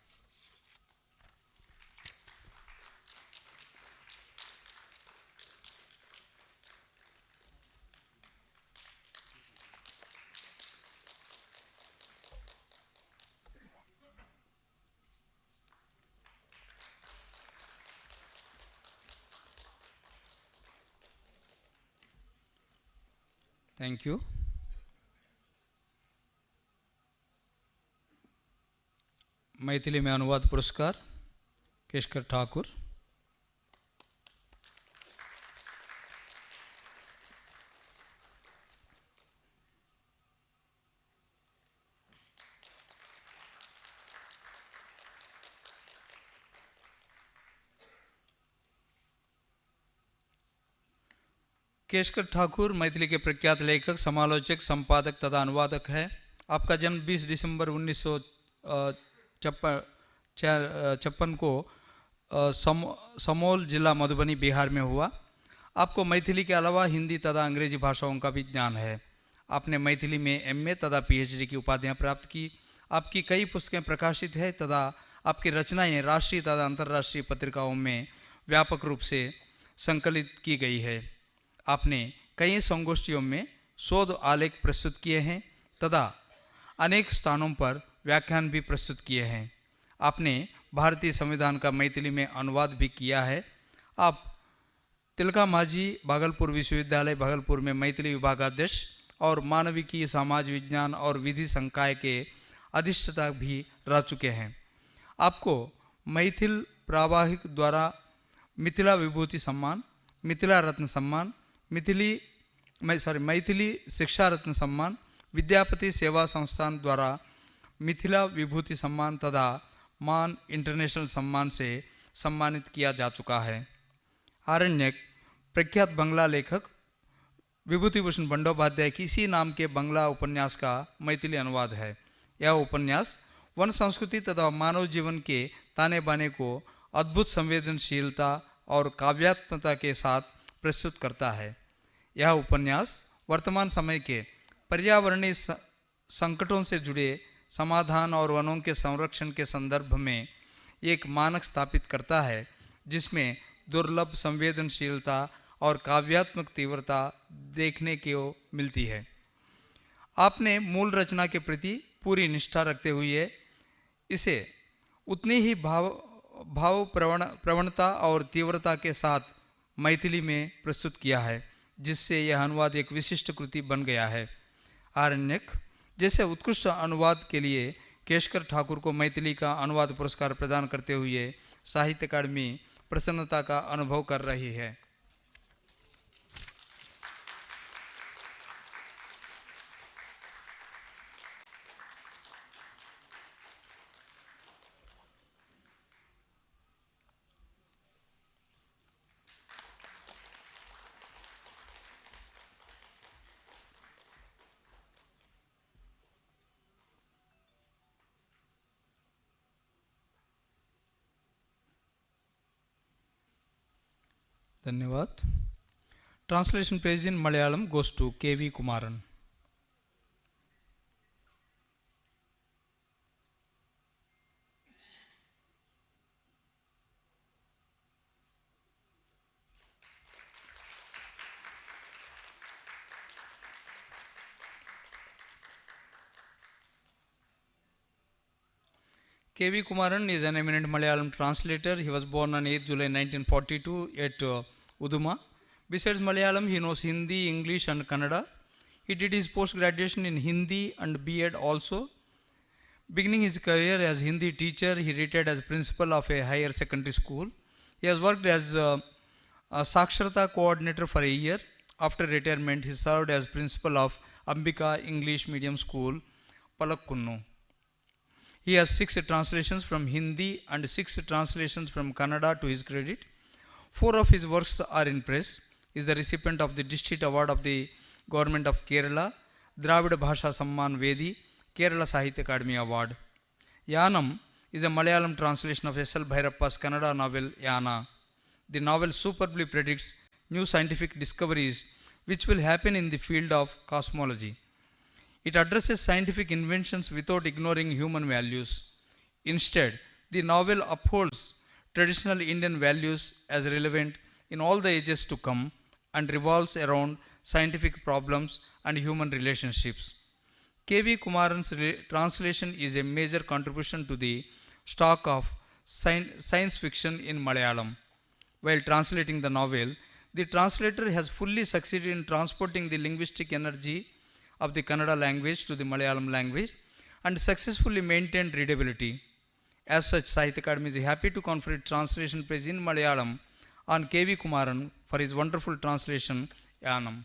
Thank you. Maithili में अनुवाद पुरस्कार केशकर ठाकुर. केशकर ठाकुर मैथिली के प्रख्यात लेखक, समालोचक, संपादक तथा अनुवादक है. आपका जन्म 20 दिसंबर 1956 को समोल जिला मधुबनी बिहार में हुआ. आपको मैथिली के अलावा हिंदी तथा अंग्रेजी भाषाओं का भी ज्ञान है। आपने मैथिली में एमए तथा पीएचडी की उपाधियां प्राप्त की। आपकी कई पुस्तकें प्रकाशित है तथा आपकी रचनाएं राष्ट्रीय तथा अंतर्राष्ट्रीय पत्रिकाओं में व्यापक रूप से संकलित की गई है। आपने कई संगोष्ठियों में शोध आलेख प्रस्तुत किए हैं तथा अनेक स्थानों पर व्याख्यान भी प्रस्तुत किए हैं। आपने भारतीय संविधान का मैथिली में अनुवाद भी किया है। आप तिलका मांझी भागलपुर विश्वविद्यालय भागलपुर में मैथिली विभागाध्यक्ष और मानविकी समाज विज्ञान और विधि संकाय के अधिष्ठाता भी रह चुके हैं। आपको मैथिल प्रावाहिक द्वारा मिथिला विभूति सम्मान, मिथिला रत्न सम्मान, मैथिली शिक्षा रत्न सम्मान, विद्यापति सेवा संस्थान द्वारा मिथिला विभूति सम्मान तथा मान इंटरनेशनल सम्मान से सम्मानित किया जा चुका है। आरण्यक प्रख्यात बंगला लेखक विभूतिभूषण बंदोपाध्याय की इसी नाम के बंगला उपन्यास का मैथिली अनुवाद है। यह उपन्यास वन संस्कृति तथा मानव जीवन के ताने बाने को अद्भुत संवेदनशीलता और काव्यात्मकता के साथ प्रस्तुत करता है। यह उपन्यास वर्तमान समय के पर्यावरणीय संकटों से जुड़े समाधान और वनों के संरक्षण के संदर्भ में एक मानक स्थापित करता है, जिसमें दुर्लभ संवेदनशीलता और काव्यात्मक तीव्रता देखने को मिलती है। आपने मूल रचना के प्रति पूरी निष्ठा रखते हुए इसे उतनी ही भाव प्रवणता और तीव्रता के साथ मैथिली में प्रस्तुत किया है, जिससे यह अनुवाद एक विशिष्ट कृति बन गया है। आरण्यक जैसे उत्कृष्ट अनुवाद के लिए केशकर ठाकुर को मैथिली का अनुवाद पुरस्कार प्रदान करते हुए साहित्य अकादमी प्रसन्नता का अनुभव कर रही है। धन्यवाद। Translation praise in Malayalam goes to K.V. Kumaran. K.V. Kumaran is an eminent Malayalam translator. He was born on 8 July 1942 at Uduma. Besides Malayalam, he knows Hindi, English and Kannada. He did his post-graduation in Hindi and B.Ed also. Beginning his career as Hindi teacher, he retired as principal of a higher secondary school. He has worked as a Saksharata coordinator for a year. After retirement, he served as principal of Ambika English Medium School, Palakkunnu. He has 6 translations from Hindi and 6 translations from Kannada to his credit. 4 of his works are in press. He is the recipient of the District Award of the Government of Kerala, Dravida Bhasha Samman Vedi, Kerala Sahitya Akademi Award. Yanam is a Malayalam translation of S.L. Bhairappa's Kannada novel Yana. The novel superbly predicts new scientific discoveries which will happen in the field of cosmology. It addresses scientific inventions without ignoring human values. Instead, the novel upholds traditional Indian values as relevant in all the ages to come and revolves around scientific problems and human relationships. K.V. Kumaran's translation is a major contribution to the stock of science fiction in Malayalam. While translating the novel, the translator has fully succeeded in transporting the linguistic energy of the Kannada language to the Malayalam language and successfully maintained readability. As such, Sahitya Akademi is happy to confer translation praise in Malayalam on K.V. Kumaran for his wonderful translation, Yanam.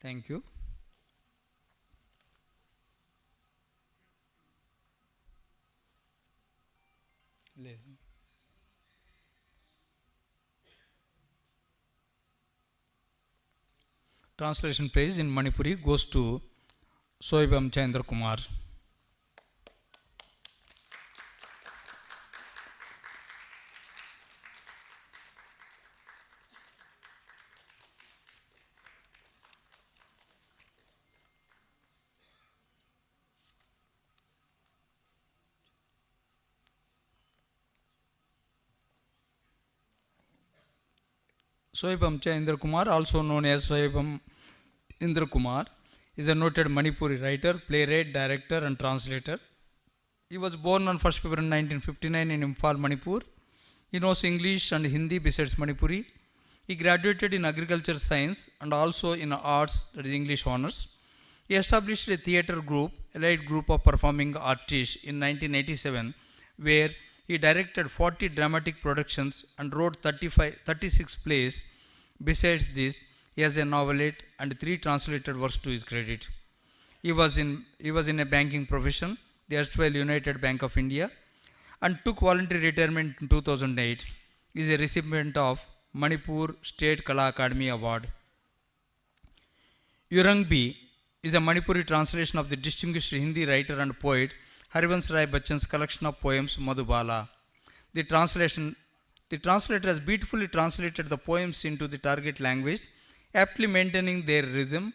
Thank you. Translation praise in Manipuri goes to Soibam Chandra Kumar. Soibam Chandra Kumar, also known as Soibam Indra Kumar, is a noted Manipuri writer, playwright, director, and translator. He was born on 1st February 1959 in Imphal, Manipur. He knows English and Hindi besides Manipuri. He graduated in agriculture science and also in arts, that is English honors. He established a theatre group, elite group of performing artists in 1987, where he directed 40 dramatic productions and wrote 36 plays. Besides this, he has a novelette and 3 translated works to his credit. He was in a banking profession, the erstwhile United Bank of India, and took voluntary retirement in 2008. He is a recipient of Manipur State Kala Akademi Award. Yurangbi is a Manipuri translation of the distinguished Hindi writer and poet Harivansh Rai Bachchan's collection of poems Madhubala. The translator has beautifully translated the poems into the target language, aptly maintaining their rhythm,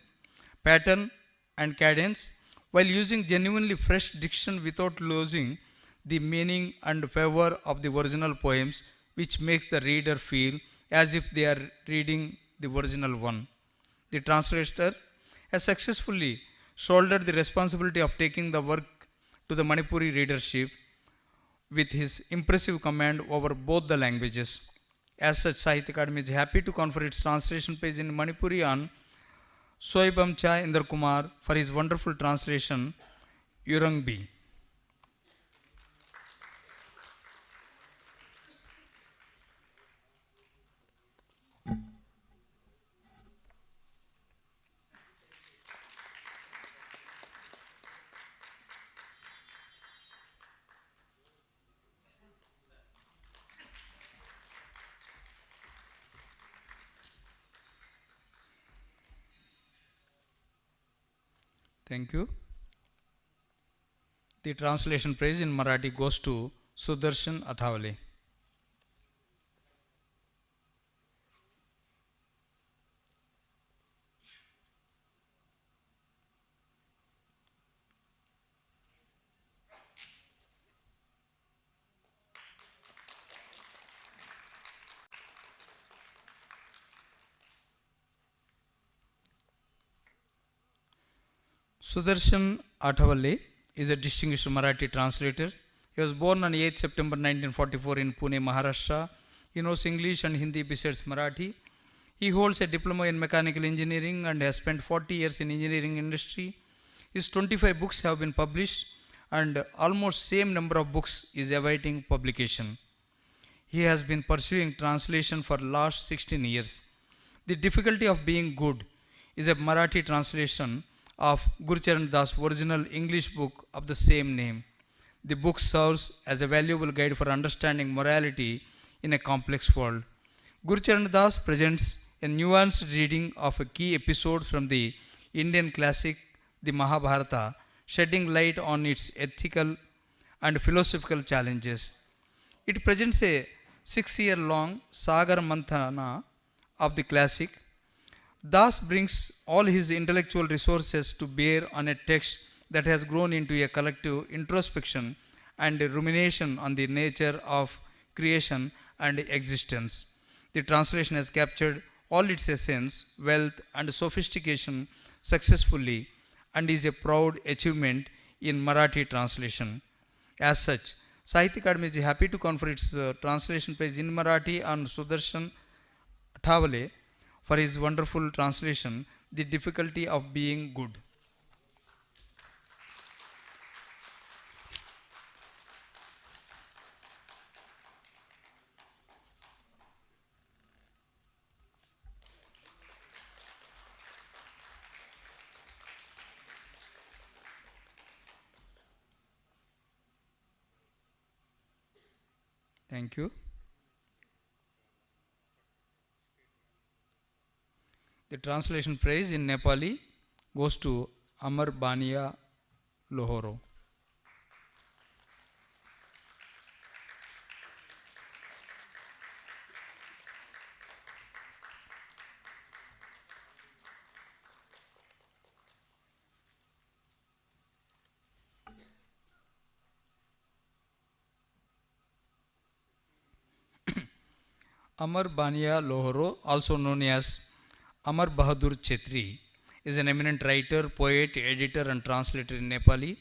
pattern, and cadence, while using genuinely fresh diction without losing the meaning and fervor of the original poems, which makes the reader feel as if they are reading the original one. The translator has successfully shouldered the responsibility of taking the work to the Manipuri readership with his impressive command over both the languages. As such, Sahitya Akademi is happy to confer its translation page in Manipuri on Soibam Cha Indra Kumar for his wonderful translation, Yurangbi. Thank you. The translation praise in Marathi goes to Sudarshan Athawale. Sudarshan Athawale is a distinguished Marathi translator. He was born on 8 September 1944 in Pune, Maharashtra. He knows English and Hindi besides Marathi. He holds a diploma in mechanical engineering and has spent 40 years in engineering industry. His 25 books have been published and almost same number of books is awaiting publication. He has been pursuing translation for last 16 years. The difficulty of being good is a Marathi translation of Gurucharan Das' original English book of the same name. The book serves as a valuable guide for understanding morality in a complex world. Gurucharan Das presents a nuanced reading of a key episode from the Indian classic, the Mahabharata, shedding light on its ethical and philosophical challenges. It presents a 6-year-long Sagar Manthana of the classic. Das brings all his intellectual resources to bear on a text that has grown into a collective introspection and rumination on the nature of creation and existence. The translation has captured all its essence, wealth, and sophistication successfully and is a proud achievement in Marathi translation. As such, Sahitya Akademi is happy to confer its translation page in Marathi on Sudarshan Athawale for his wonderful translation, The Difficulty of Being Good. Thank you. The translation prize in Nepali goes to Amar Bania Lohoro. Amar Bania Lohoro, also known as Amar Bahadur Chetri, is an eminent writer, poet, editor and translator in Nepali.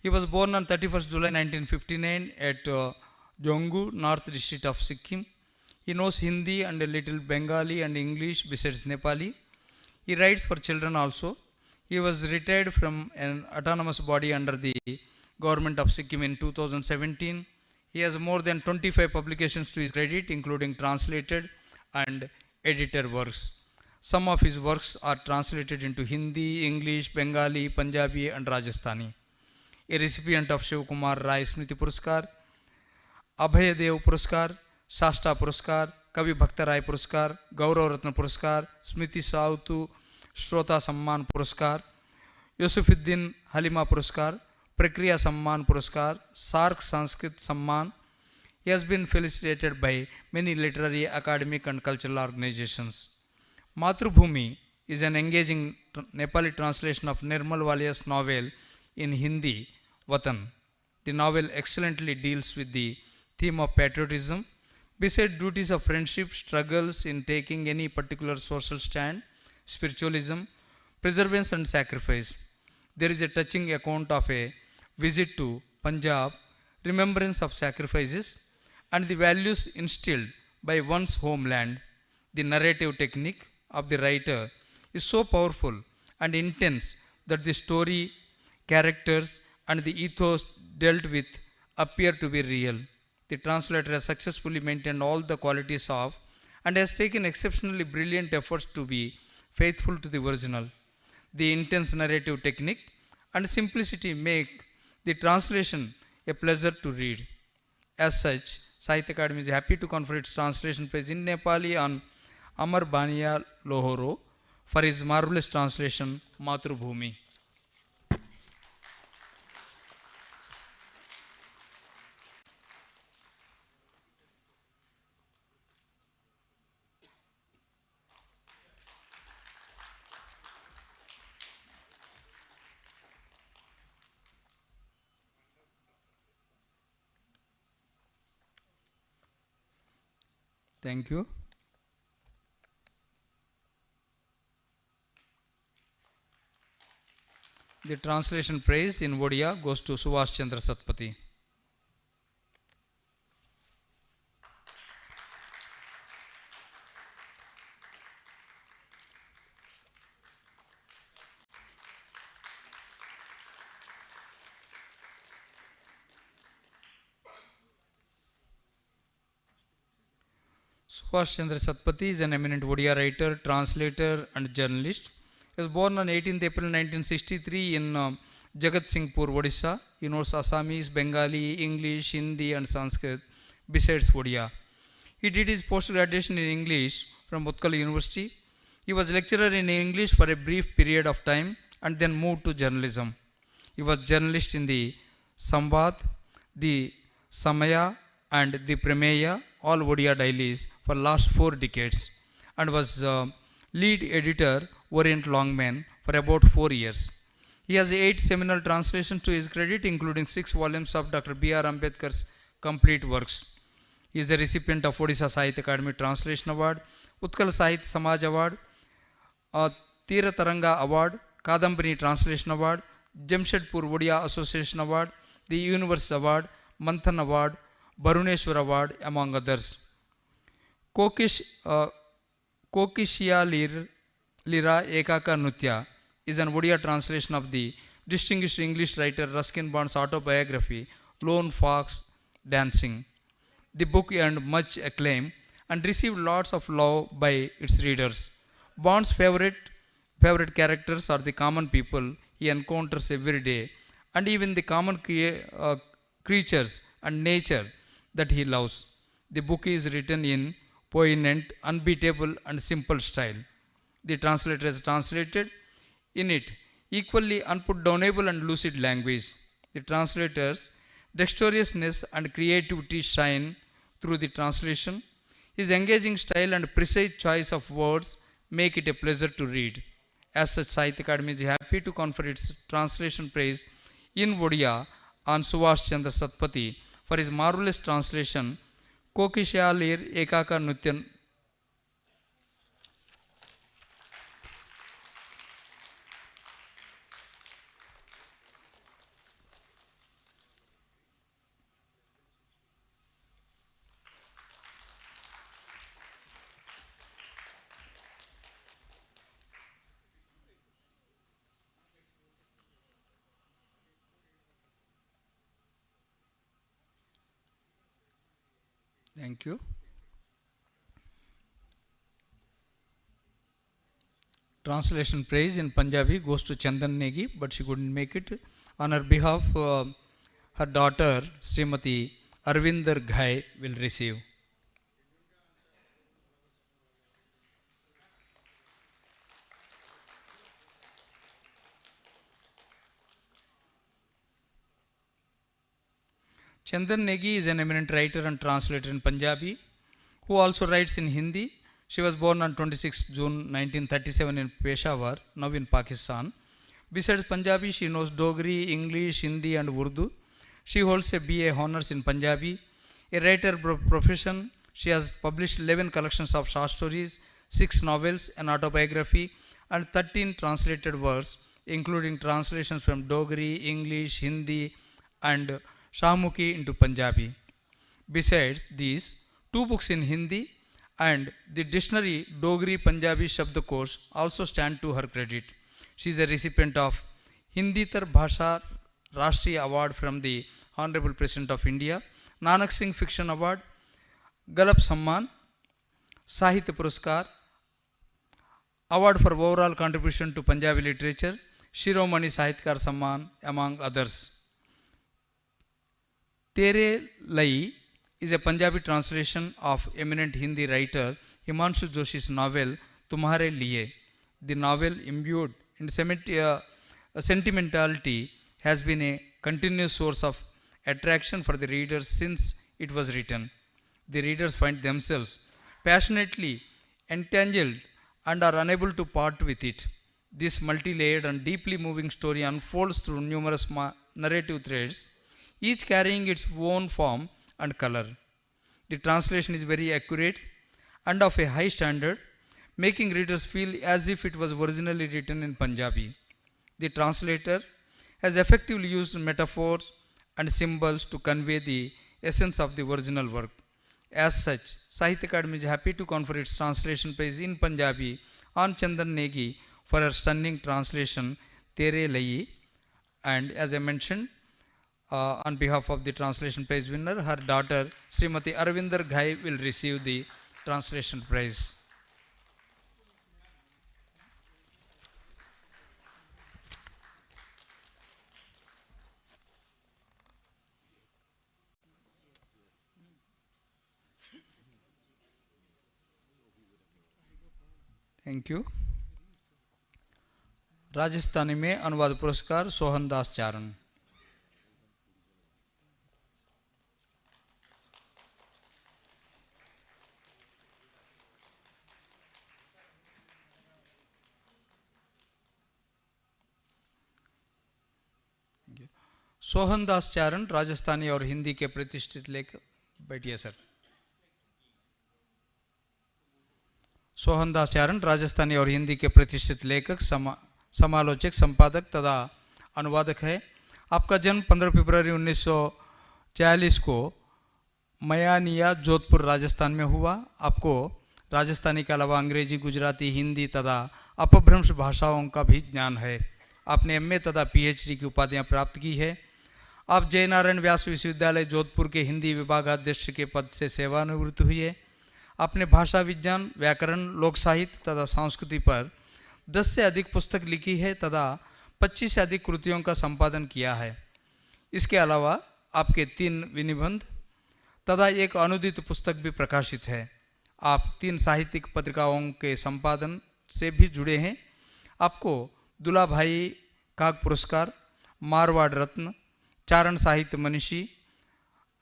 He was born on 31st July 1959 at Jongu, North District of Sikkim. He knows Hindi and a little Bengali and English besides Nepali. He writes for children also. He was retired from an autonomous body under the government of Sikkim in 2017. He has more than 25 publications to his credit, including translated and edited works. Some of his works are translated into Hindi, English, Bengali, Punjabi and Rajasthani. A recipient of Shiv Kumar Rai Smriti Puraskar, Abhay Dev Puraskar, Shasta Puraskar, Kavi Bhakta Rai Puraskar, Gaurav Ratna Puraskar, Smriti Sautu Shrota Samman Puraskar, Yusufuddin Halima Puraskar, Prakriya Samman Puraskar, Sark Sanskrit Samman. He has been felicitated by many literary, academic and cultural organizations. Matrubhumi is an engaging Nepali translation of Nirmal Walia's novel in Hindi, Vatan. The novel excellently deals with the theme of patriotism. Besides duties of friendship, struggles in taking any particular social stand, spiritualism, perseverance and sacrifice. There is a touching account of a visit to Punjab, remembrance of sacrifices and the values instilled by one's homeland. The narrative technique of the writer is so powerful and intense that the story, characters and the ethos dealt with appear to be real. The translator has successfully maintained all the qualities of and has taken exceptionally brilliant efforts to be faithful to the original. The intense narrative technique and simplicity make the translation a pleasure to read. As such, Sahitya Akademi is happy to confer its translation prize in Nepali on Amar Bania Lohoro for his marvelous translation Matrubhumi. Thank you. The translation praise in Odia goes to Subhash Chandra Satpathy. Subhash Chandra Satpathy is an eminent Odia writer, translator and journalist. He was born on 18th April 1963 in Jagat Singhpur, Odisha. He knows Assamese, Bengali, English, Hindi and Sanskrit besides Odia. He did his post-graduation in English from Utkal University. He was lecturer in English for a brief period of time and then moved to journalism. He was journalist in the Samvad, the Samaya and the Prameya, all Odia dailies for last 4 decades and was lead editor Orient Longman for about 4 years. He has 8 seminal translations to his credit, including 6 volumes of Dr. B.R. Ambedkar's complete works. He is a recipient of Odisha Sahitya Akademi Translation Award, Utkal Sahitya Samaj Award, Tira Taranga Award, Kadambari Translation Award, Jamshedpur Odia Association Award, the Universe Award, Manthan Award, Baruneshwar Award, among others. Kokishya Lira Ekaka Nutya is an Odia translation of the distinguished English writer Ruskin Bond's autobiography, Lone Fox Dancing. The book earned much acclaim and received lots of love by its readers. Bond's favorite characters are the common people he encounters every day and even the common creatures and nature that he loves. The book is written in poignant, unbeatable, and simple style. The translator has translated in it equally unputdownable and lucid language. The translator's dexterousness and creativity shine through the translation. His engaging style and precise choice of words make it a pleasure to read. As such, Sahitya Akademi is happy to confer its translation praise in Odia on Subhash Chandra Satpathy for his marvelous translation, Kokishalir Ekaka Nutyan. Thank you. Translation praise in Punjabi goes to Chandan Negi, but she couldn't make it. On her behalf, her daughter, Srimati Arvinder Ghai, will receive. Chandan Negi is an eminent writer and translator in Punjabi, who also writes in Hindi. She was born on 26 June 1937 in Peshawar, now in Pakistan. Besides Punjabi, she knows Dogri, English, Hindi and Urdu. She holds a BA Honours in Punjabi. A writer profession, she has published 11 collections of short stories, 6 novels, an autobiography, and 13 translated works, including translations from Dogri, English, Hindi, and Shahmukhi into Punjabi. Besides these, 2 books in Hindi and the dictionary Dogri Punjabi Shabdakosh also stand to her credit. She is a recipient of Hinditar Bhasha Rashtriya Award from the Honorable President of India, Nanak Singh Fiction Award, Galap Samman, Sahitya Puraskar, Award for overall contribution to Punjabi literature, Shiromani Sahityakar Samman, among others. Tere Lai is a Punjabi translation of eminent Hindi writer Himanshu Joshi's novel Tumhare Liye. The novel, imbued in sentimentality, has been a continuous source of attraction for the readers since it was written. The readers find themselves passionately entangled and are unable to part with it. This multi-layered and deeply moving story unfolds through numerous narrative threads, each carrying its own form and color. The translation is very accurate and of a high standard, making readers feel as if it was originally written in Punjabi. The translator has effectively used metaphors and symbols to convey the essence of the original work. As such, Sahitya Akademi is happy to confer its translation prize in Punjabi on Chandan Negi for her stunning translation Tere Lai, and as I mentioned, on behalf of the translation prize winner, her daughter Srimati Arvinder Ghai will receive the translation prize. Thank you. Rajasthani में अनुवाद पुरस्कार सोहन दास चारण. सोहन दास चारण राजस्थानी और हिंदी के प्रतिष्ठित लेखक. बैठिए sir. Sohan दास चारण राजस्थानी और हिंदी के प्रतिष्ठित लेखक, समालोचक, संपादक तथा अनुवादक है. आपका जन्म 15 फरवरी 1940 को मयानिया, जोधपुर, राजस्थान में हुआ. आपको राजस्थानी के अलावा अंग्रेजी, गुजराती, हिंदी तथा अपभ्रंश भाषाओं का भी ज्ञान है. आपने एमए तथा पीएचडी की उपाधियां प्राप्त की है. आप जयनारायण व्यास विश्वविद्यालय जोधपुर के हिंदी विभागाध्यक्ष के पद से सेवानिवृत्त हुए. आपने भाषा विज्ञान, व्याकरण, लोक साहित्य तथा संस्कृति पर 10 से अधिक पुस्तक लिखी है तथा 25 से अधिक कृतियों का संपादन किया है. इसके अलावा आपके 3 विनिबंध, तथा एक अनुदित पुस्तक भी प्रकाशित है। आप 3 साहित्यिक पत्रिकाओं के संपादन से भी जुड़े हैं। आपको दुलाभाई काग पुरस्कार, मारवाड़ रत्न, चारण साहित्य मनीषी,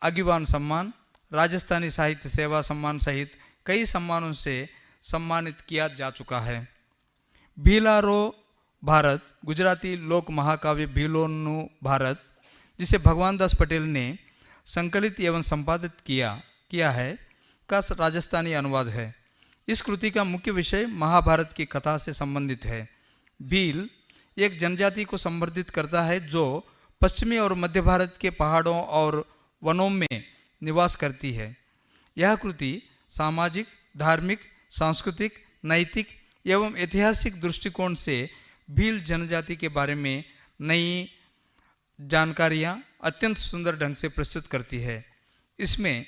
अगिवान सम्मान, राजस्थानी साहित्य सेवा सम्मान सहित कई सम्मानों से सम्मानित किया जा चुका है। भीलारो भारत गुजराती लोक महाकाव्य भीलोनु भारत, जिसे भगवान दास पटेल ने संकलित एवं संपादित किया है, का राजस्थानी अनुवाद है। इस कृति का मुख्य विषय महाभारत की कथा से संबंधित है। भील एक जनजाति को संवर्धित करता है जो पश्चिमी और मध्य भारत के पहाड़ों और वनों में निवास करती है। यह कृति सामाजिक, धार्मिक, सांस्कृतिक, नैतिक एवं ऐतिहासिक दृष्टिकोण से भील जनजाति के बारे में नई जानकारियाँ अत्यंत सुंदर ढंग से प्रस्तुत करती है। इसमें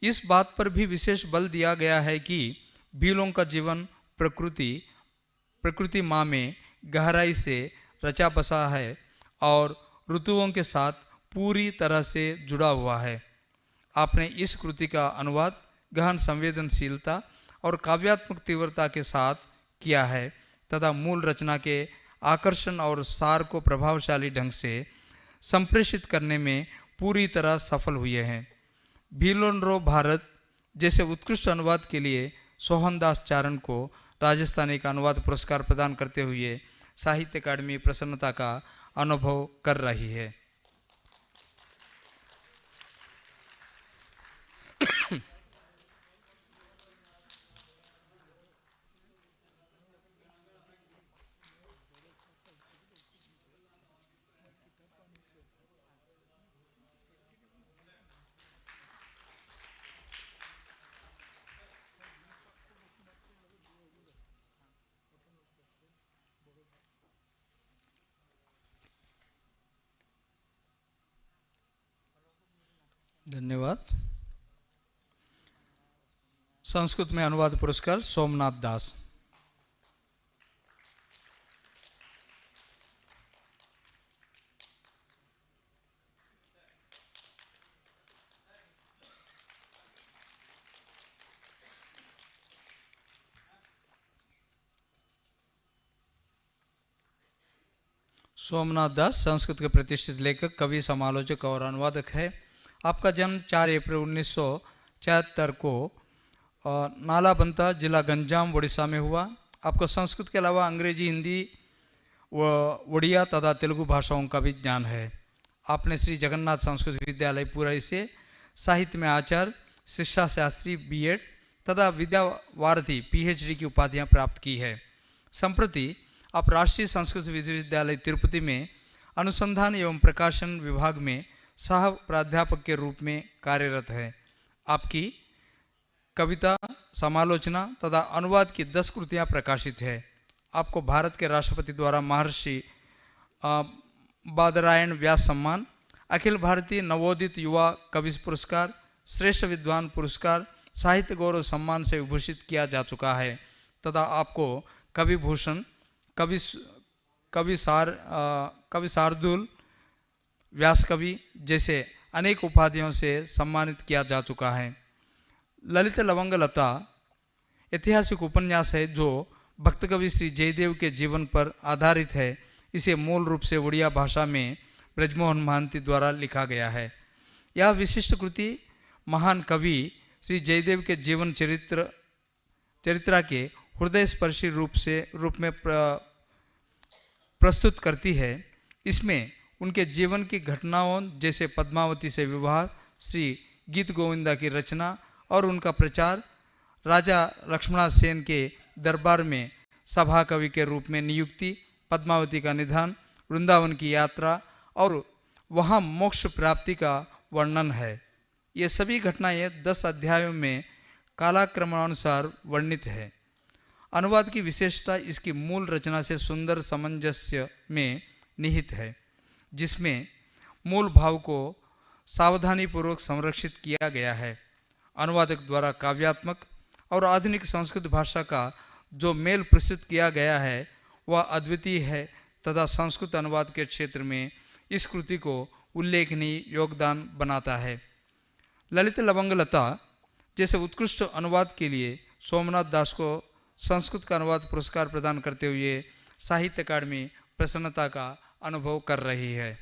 इस बात पर भी विशेष बल दिया गया है कि भीलों का जीवन प्रकृति माँ में गहराई से रचा बसा है और ऋतुओं के साथ पूरी तरह से जुड़ा हुआ है। आपने इस कृति का अनुवाद गहन संवेदनशीलता और काव्यात्मक तीव्रता के साथ किया है तथा मूल रचना के आकर्षण और सार को प्रभावशाली ढंग से संप्रेषित करने में पूरी तरह सफल हुए हैं। भीलोनरो भारत जैसे उत्कृष्ट अनुवाद के लिए सोहनदास चारण को राजस्थानी का अनुवाद पुरस्कार प्रदान करते हुए साहित्य अकादमी प्रसन्नता का अनुभव कर रही है। धन्यवाद। संस्कृत में अनुवाद पुरस्कार सोमनाथ दास। सोमनाथ दास संस्कृत के प्रतिष्ठित लेखक, कवि, समालोचक और अनुवादक है। आपका जन्म 4 अप्रैल 1974 को नालाबंता जिला गंजाम उड़ीसा में हुआ। आपको संस्कृत के अलावा अंग्रेजी, हिंदी, उड़िया तथा तेलुगु भाषाओं का भी ज्ञान है। आपने श्री जगन्नाथ संस्कृत विद्यालय पुरी से साहित्य में आचार्य, शिक्षा शास्त्री B.Ed तथा विद्यावारिधि PhD की उपाधियां प्राप्त की है। संप्रति आप राष्ट्रीय संस्कृत विश्वविद्यालय तिरुपति में अनुसंधान एवं प्रकाशन विभाग में सह प्राध्यापक के रूप में कार्यरत है। आपकी कविता, समालोचना तथा अनुवाद की 10 कृतियाँ प्रकाशित है। आपको भारत के राष्ट्रपति द्वारा महर्षि बादरायण व्यास सम्मान, अखिल भारतीय नवोदित युवा कवि पुरस्कार, श्रेष्ठ विद्वान पुरस्कार, साहित्य गौरव सम्मान से विभूषित किया जा चुका है तथा आपको कवि भूषण, कवि शार्दुल, व्यास कवि जैसे अनेक उपाधियों से सम्मानित किया जा चुका है। ललित लवंग लता ऐतिहासिक उपन्यास है जो भक्त कवि श्री जयदेव के जीवन पर आधारित है। इसे मूल रूप से उड़िया भाषा में ब्रजमोहन महांती द्वारा लिखा गया है। यह विशिष्ट कृति महान कवि श्री जयदेव के जीवन चरित्र के हृदय स्पर्शी रूप में प्रस्तुत करती है। इसमें उनके जीवन की घटनाओं जैसे पद्मावती से विवाह, श्री गीत गोविंदा की रचना और उनका प्रचार, राजा लक्ष्मण सेन के दरबार में सभा कवि के रूप में नियुक्ति, पद्मावती का निधन, वृंदावन की यात्रा और वहाँ मोक्ष प्राप्ति का वर्णन है। ये सभी घटनाएं 10 अध्यायों में कालक्रमानुसार वर्णित है। अनुवाद की विशेषता इसकी मूल रचना से सुंदर सामंजस्य में निहित है, जिसमें मूल भाव को सावधानीपूर्वक संरक्षित किया गया है। अनुवादक द्वारा काव्यात्मक और आधुनिक संस्कृत भाषा का जो मेल प्रस्तुत किया गया है वह अद्वितीय है तथा संस्कृत अनुवाद के क्षेत्र में इस कृति को उल्लेखनीय योगदान बनाता है। ललित लवंगलता जैसे उत्कृष्ट अनुवाद के लिए सोमनाथ दास को संस्कृत का अनुवाद पुरस्कार प्रदान करते हुए साहित्य अकादमी प्रसन्नता का अनुभव कर रही है।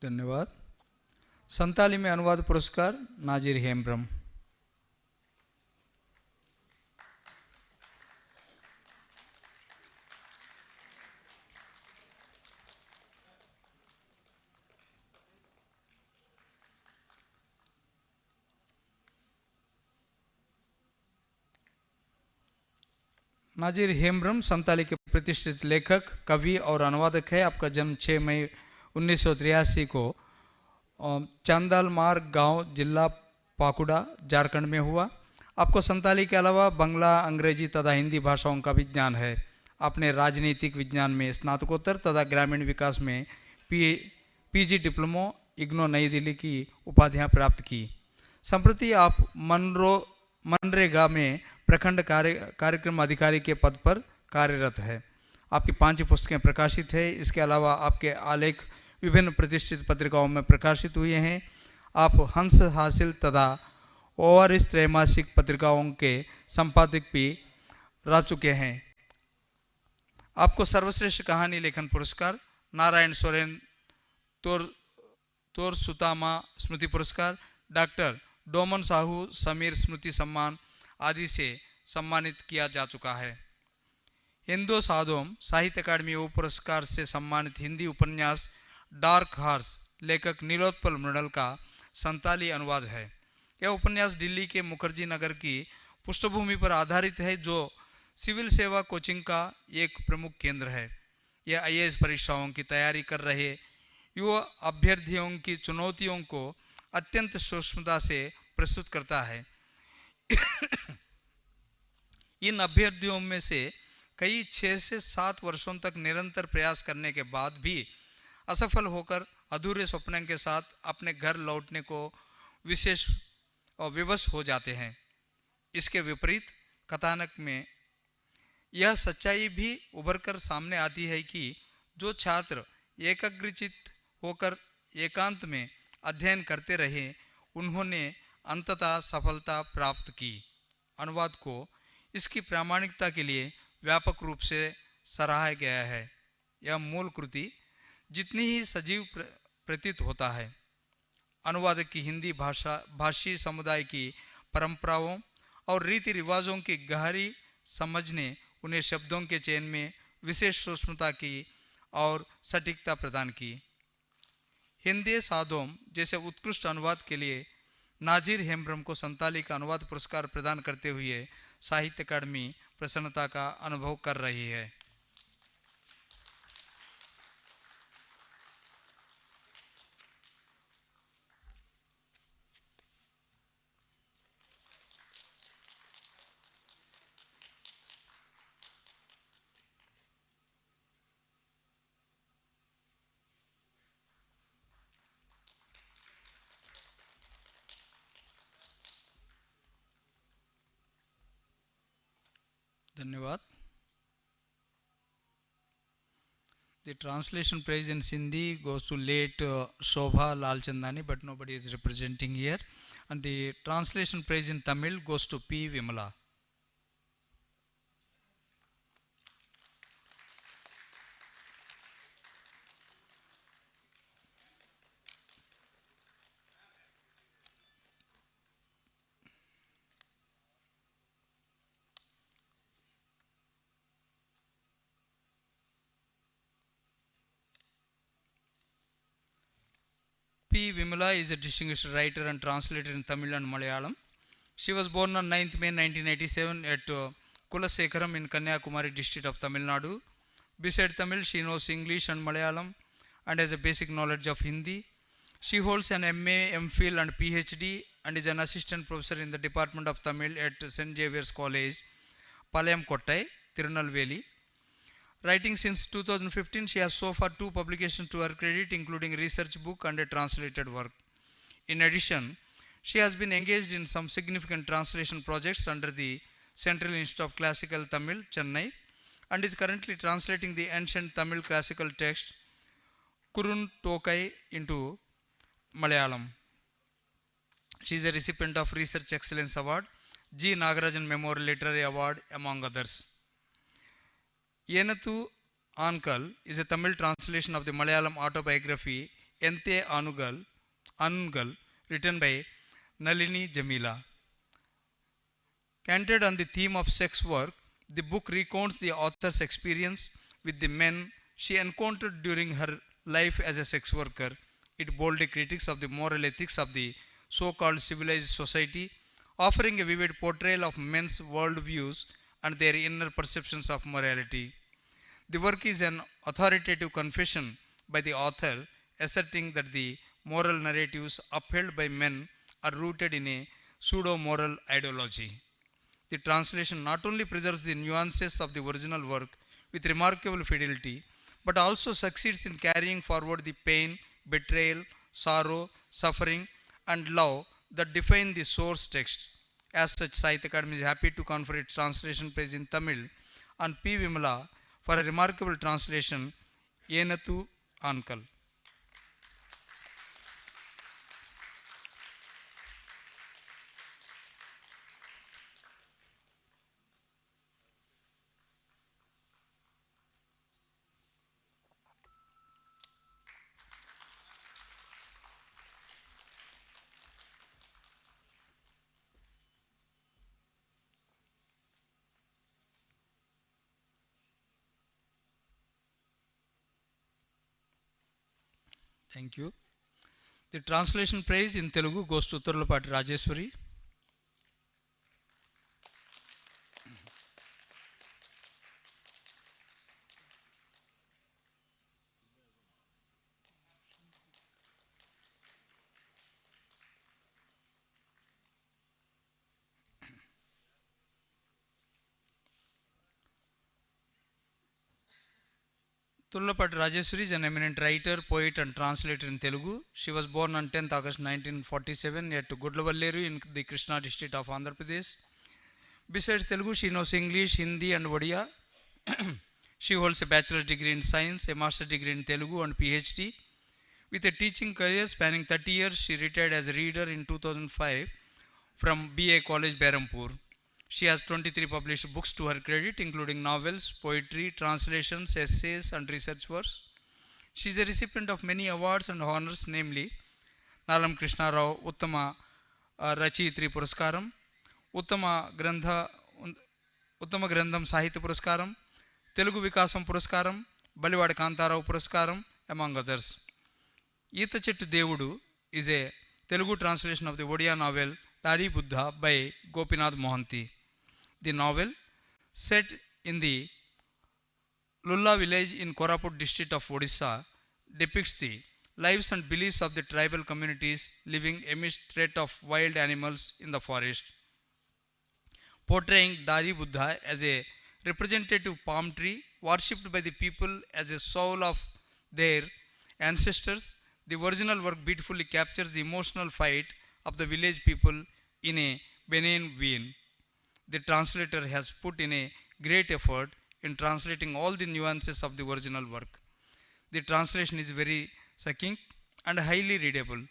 धन्यवाद। संताली में अनुवाद पुरस्कार नाजिर हेम्ब्रम। नाजिर हेम्ब्रम संताली के प्रतिष्ठित लेखक, कवि और अनुवादक है। आपका जन्म 6 मई 1983 को चांदालमार गांव, जिला पाकुड़ा, झारखंड में हुआ। आपको संताली के अलावा बंगला, अंग्रेजी तथा हिंदी भाषाओं का भी ज्ञान है। आपने राजनीतिक विज्ञान में स्नातकोत्तर तथा ग्रामीण विकास में पीजी डिप्लोमा इग्नो नई दिल्ली की उपाधियां प्राप्त की। संप्रति आप मनरेगा में प्रखंड कार्यक्रम अधिकारी के पद पर कार्यरत है। आपकी 5 पुस्तकें प्रकाशित है। इसके अलावा आपके आलेख विभिन्न प्रतिष्ठित पत्रिकाओं में प्रकाशित हुए हैं। आप हंस हासिल तथा ओआरएस त्रैमासिक पत्रिकाओं के संपादक भी रह चुके हैं। आपको सर्वश्रेष्ठ कहानी लेखन पुरस्कार, नारायण सोरेन तोर सुतामा स्मृति पुरस्कार, डॉक्टर डोमन साहू समीर स्मृति सम्मान आदि से सम्मानित किया जा चुका है। हिंदो साधोम साहित्य अकादमी ओ पुरस्कार से सम्मानित हिंदी उपन्यास डार्क हॉर्स लेखक नीलोत्पल मृणल का संताली अनुवाद है। यह उपन्यास दिल्ली के मुखर्जी नगर की पृष्ठभूमि पर आधारित है, जो सिविल सेवा कोचिंग का एक प्रमुख केंद्र है। यह आईएएस परीक्षाओं की तैयारी कर रहे युवा अभ्यर्थियों की चुनौतियों को अत्यंत सूक्ष्मता से प्रस्तुत करता है। इन अभ्यर्थियों में से कई 6 से 7 वर्षों तक निरंतर प्रयास करने के बाद भी असफल होकर अधूरे सपने के साथ अपने घर लौटने को विवश हो जाते हैं। इसके विपरीत कथानक में यह सच्चाई भी उभरकर सामने आती है कि जो छात्र एकाग्रचित होकर एकांत में अध्ययन करते रहे, उन्होंने अंततः सफलता प्राप्त की। अनुवाद को इसकी प्रामाणिकता के लिए व्यापक रूप से सराहा गया है। यह मूल कृति जितनी ही सजीव प्रतीत होता है। अनुवादक की हिंदी भाषी समुदाय की परंपराओं और रीति रिवाजों की गहरी समझ ने उन्हें शब्दों के चयन में विशेष सूक्ष्मता की और सटीकता प्रदान की। हिंदी साधोम जैसे उत्कृष्ट अनुवाद के लिए नाजिर हेम्ब्रम को संताली का अनुवाद पुरस्कार प्रदान करते हुए साहित्य अकादमी प्रसन्नता का अनुभव कर रही है। धन्यवाद। The translation prize in Sindhi goes to late Shobha Lalchandani, but nobody is representing here. And the translation prize in Tamil goes to P. Vimala. P. Vimala is a distinguished writer and translator in Tamil and Malayalam. She was born on 9th May 1987 at Kulasekaram in Kanyakumari district of Tamil Nadu. Beside Tamil, she knows English and Malayalam and has a basic knowledge of Hindi. She holds an MA, MPhil and PhD and is an assistant professor in the Department of Tamil at St. Xavier's College, Palayam Kottai, Tirunelveli. Writing since 2015, she has so far 2 publications to her credit, including research book and a translated work. In addition, she has been engaged in some significant translation projects under the Central Institute of Classical Tamil, Chennai, and is currently translating the ancient Tamil classical text Kurun Tokai into Malayalam. She is a recipient of Research Excellence Award, G. Nagarajan Memorial Literary Award, among others. Yenathu Ankal is a Tamil translation of the Malayalam autobiography Ente Anungal, written by Nalini Jamila. Centered on the theme of sex work, the book recounts the author's experience with the men she encountered during her life as a sex worker. It boldly critiques of the moral ethics of the so-called civilized society, offering a vivid portrayal of men's worldviews and their inner perceptions of morality. The work is an authoritative confession by the author, asserting that the moral narratives upheld by men are rooted in a pseudo-moral ideology. The translation not only preserves the nuances of the original work with remarkable fidelity, but also succeeds in carrying forward the pain, betrayal, sorrow, suffering, and love that define the source text. As such, Sahitya Akademi is happy to confer its translation prize in Tamil on P. Vimala for a remarkable translation, Yenathu Ankal. Thank you. The translation praise in Telugu goes to Turlapati Rajeshwari. Tullapati Rajeshwari is an eminent writer, poet and translator in Telugu. She was born on 10th August 1947 at Gudlavalleru in the Krishna district of Andhra Pradesh. Besides Telugu, she knows English, Hindi and Odia. She holds a bachelor's degree in science, a master's degree in Telugu and PhD. With a teaching career spanning 30 years, she retired as a reader in 2005 from BA College, Berhampur. She has 23 published books to her credit, including novels, poetry, translations, essays, and research works. She is a recipient of many awards and honors, namely Nalam Krishna Rao Uttama Rachitri Puraskaram, Uttama Grandham Sahitya Puraskaram, Telugu Vikasam Puraskaram, Balivada Kantarao Puraskaram, among others. Eeta Chettu Devudu is a Telugu translation of the Odia novel Dari Buddha by Gopinath Mohanty. The novel, set in the Lulla village in Koraput district of Odisha, depicts the lives and beliefs of the tribal communities living amidst threat of wild animals in the forest. Portraying Dari Buddha as a representative palm tree worshipped by the people as a soul of their ancestors, the original work beautifully captures the emotional fight of the village people in a benign vein. The translator has put in a great effort in translating all the nuances of the original work. The translation is very succinct and highly readable.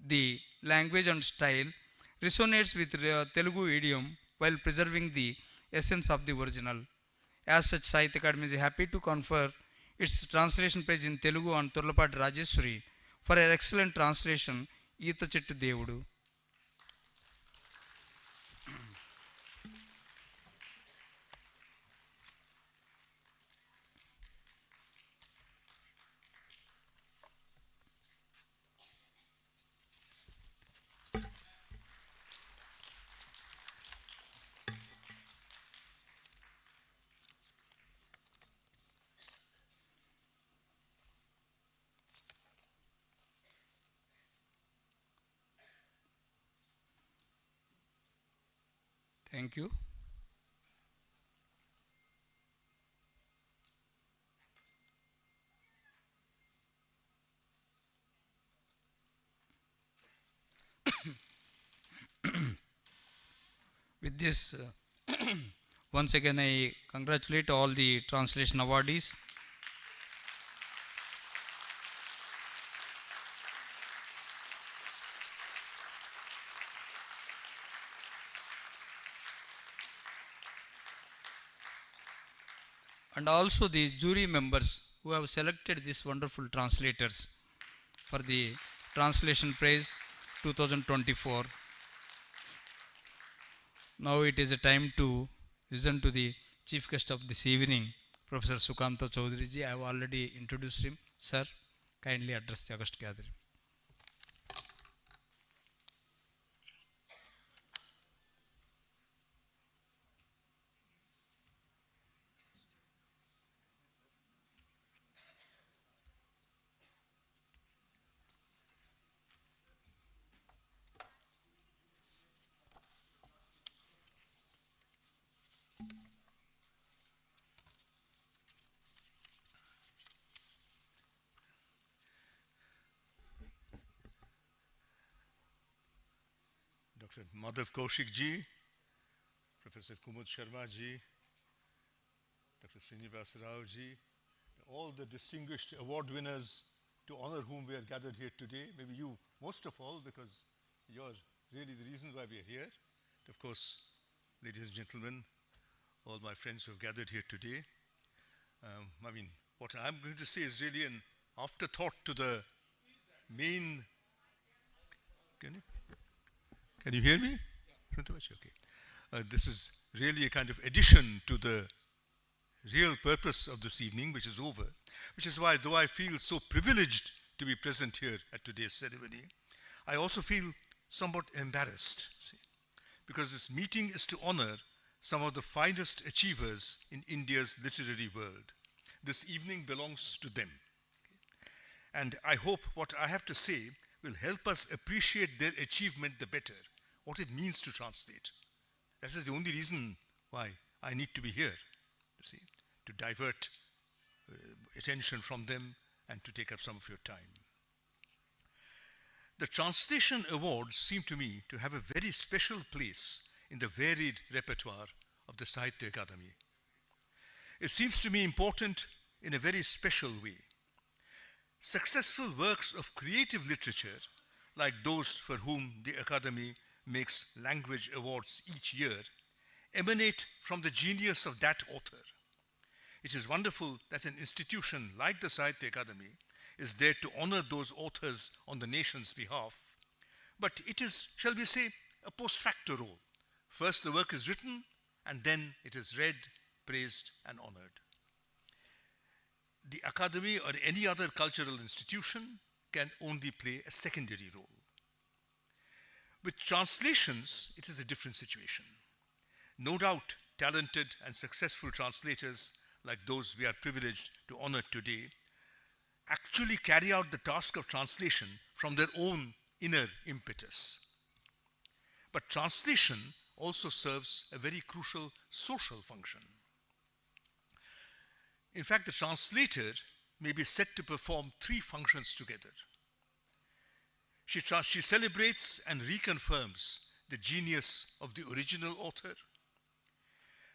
The language and style resonates with Telugu idiom while preserving the essence of the original. As such, Sahitya Akademi is happy to confer its translation prize in Telugu on Turlapati Rajeshwari for her excellent translation, Eeta Chettu Devudu. Thank you. With this, once again I congratulate all the translation awardees. And also the jury members who have selected these wonderful translators for the Translation Prize 2024. Now it is a time to listen to the chief guest of this evening, Professor Sukamto Chaudhary ji. I have already introduced him. Sir, kindly address the August gathering.
Dr. Madhav Kaushik ji, Professor Kumud Sharma ji, Dr. Srinivas Rao ji, all the distinguished award winners to honor whom we are gathered here today, maybe you most of all, because you're really the reason why we are here. And of course, ladies and gentlemen, all my friends who have gathered here today. What I'm going to say is really an afterthought to the main. Can you hear me? Okay. This is really a kind of addition to the real purpose of this evening, which is over, which is why, though I feel so privileged to be present here at today's ceremony, I also feel somewhat embarrassed, because this meeting is to honor some of the finest achievers in India's literary world. This evening belongs to them. And I hope what I have to say will help us appreciate their achievement the better, what it means to translate. That is the only reason why I need to be here, to divert attention from them and to take up some of your time. The Translation Awards seem to me to have a very special place in the varied repertoire of the Sahitya Akademi. It seems to me important in a very special way. Successful works of creative literature, like those for whom the Akademi makes language awards each year, emanate from the genius of that author. It is wonderful that an institution like the Sahitya Akademi is there to honor those authors on the nation's behalf. But it is, shall we say, a post facto role. First the work is written, and then it is read, praised, and honored. The Akademi or any other cultural institution can only play a secondary role. With translations, it is a different situation. No doubt, talented and successful translators like those we are privileged to honor today actually carry out the task of translation from their own inner impetus. But translation also serves a very crucial social function. In fact, the translator may be said to perform three functions together. She celebrates and reconfirms the genius of the original author.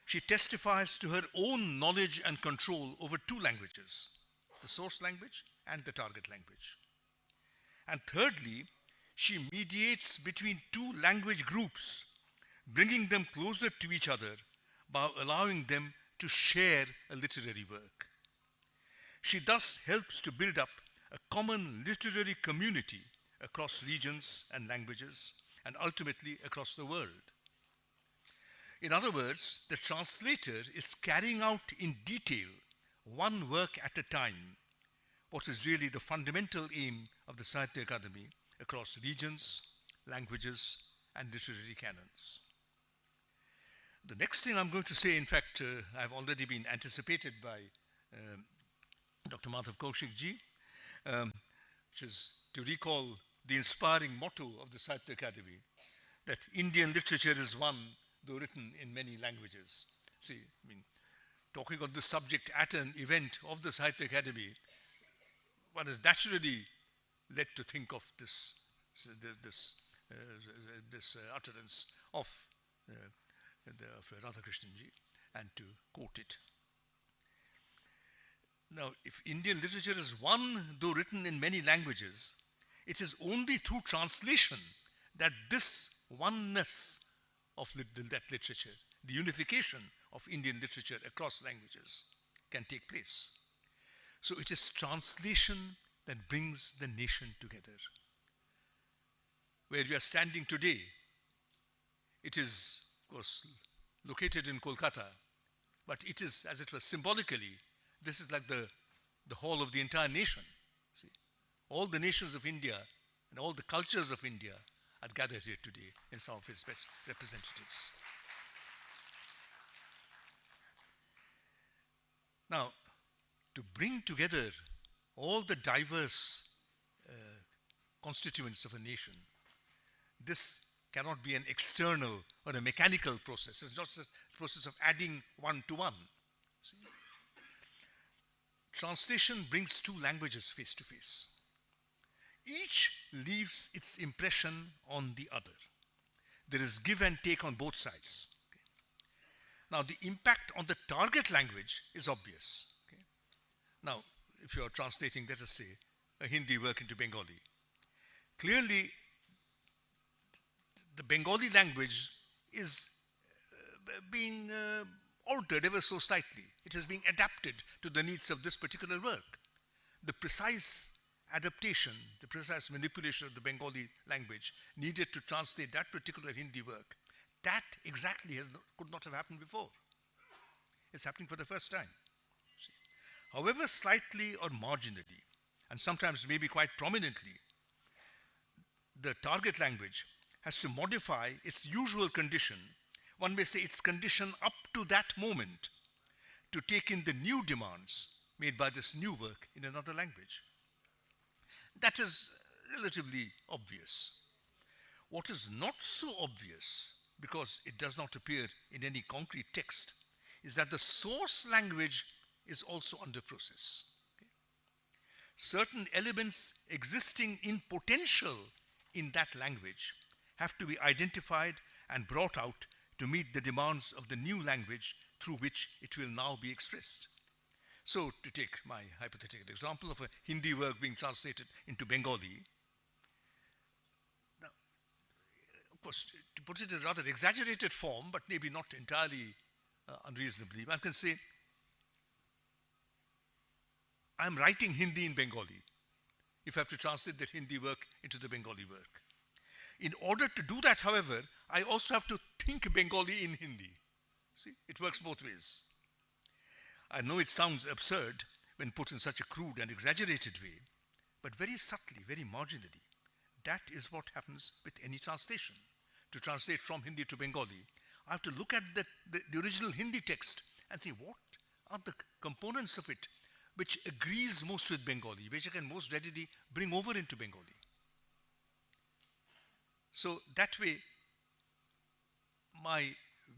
She testifies to her own knowledge and control over two languages, the source language and the target language. And thirdly, she mediates between two language groups, bringing them closer to each other by allowing them to share a literary work. She thus helps to build up a common literary community across regions and languages, and ultimately across the world. In other words, the translator is carrying out in detail, one work at a time, what is really the fundamental aim of the Sahitya Akademi across regions, languages, and literary canons. The next thing I'm going to say, in fact, I've already been anticipated by Dr. Madhav Kaushik ji, which is to recall the inspiring motto of the Sahitya Akademi, that Indian literature is one, though written in many languages. See, talking on this subject at an event of the Sahitya Akademi, one is naturally led to think of this utterance of of Radhakrishnan ji, and to quote it. Now, if Indian literature is one, though written in many languages, it is only through translation that this oneness of that literature, the unification of Indian literature across languages, can take place. So it is translation that brings the nation together. Where we are standing today, it is, of course, located in Kolkata, but it is, as it were, symbolically, this is like the hall of the entire nation. See, all the nations of India and all the cultures of India are gathered here today in some of its best representatives. Now, to bring together all the diverse constituents of a nation, this cannot be an external or a mechanical process. It's not a process of adding one to one. See? Translation brings two languages face to face. Each leaves its impression on the other. There is give and take on both sides. Okay. Now, the impact on the target language is obvious. Okay. Now, if you are translating, let us say, a Hindi work into Bengali, clearly the Bengali language is being altered ever so slightly. It is being adapted to the needs of this particular work. The precise adaptation, the precise manipulation of the Bengali language needed to translate that particular Hindi work, that exactly could not have happened before. It's happening for the first time. See. However slightly or marginally, and sometimes maybe quite prominently, the target language has to modify its usual condition, one may say its condition up to that moment, to take in the new demands made by this new work in another language. That is relatively obvious. What is not so obvious, because it does not appear in any concrete text, is that the source language is also under process. Okay? Certain elements existing in potential in that language have to be identified and brought out to meet the demands of the new language through which it will now be expressed. So, to take my hypothetical example of a Hindi work being translated into Bengali, now, of course, to put it in a rather exaggerated form, but maybe not entirely unreasonably, one can say, I'm writing Hindi in Bengali, if I have to translate that Hindi work into the Bengali work. In order to do that, however, I also have to think Bengali in Hindi. See, it works both ways. I know it sounds absurd when put in such a crude and exaggerated way, but very subtly, very marginally, that is what happens with any translation. To translate from Hindi to Bengali, I have to look at the original Hindi text and see what are the components of it which agrees most with Bengali, which I can most readily bring over into Bengali. So that way, my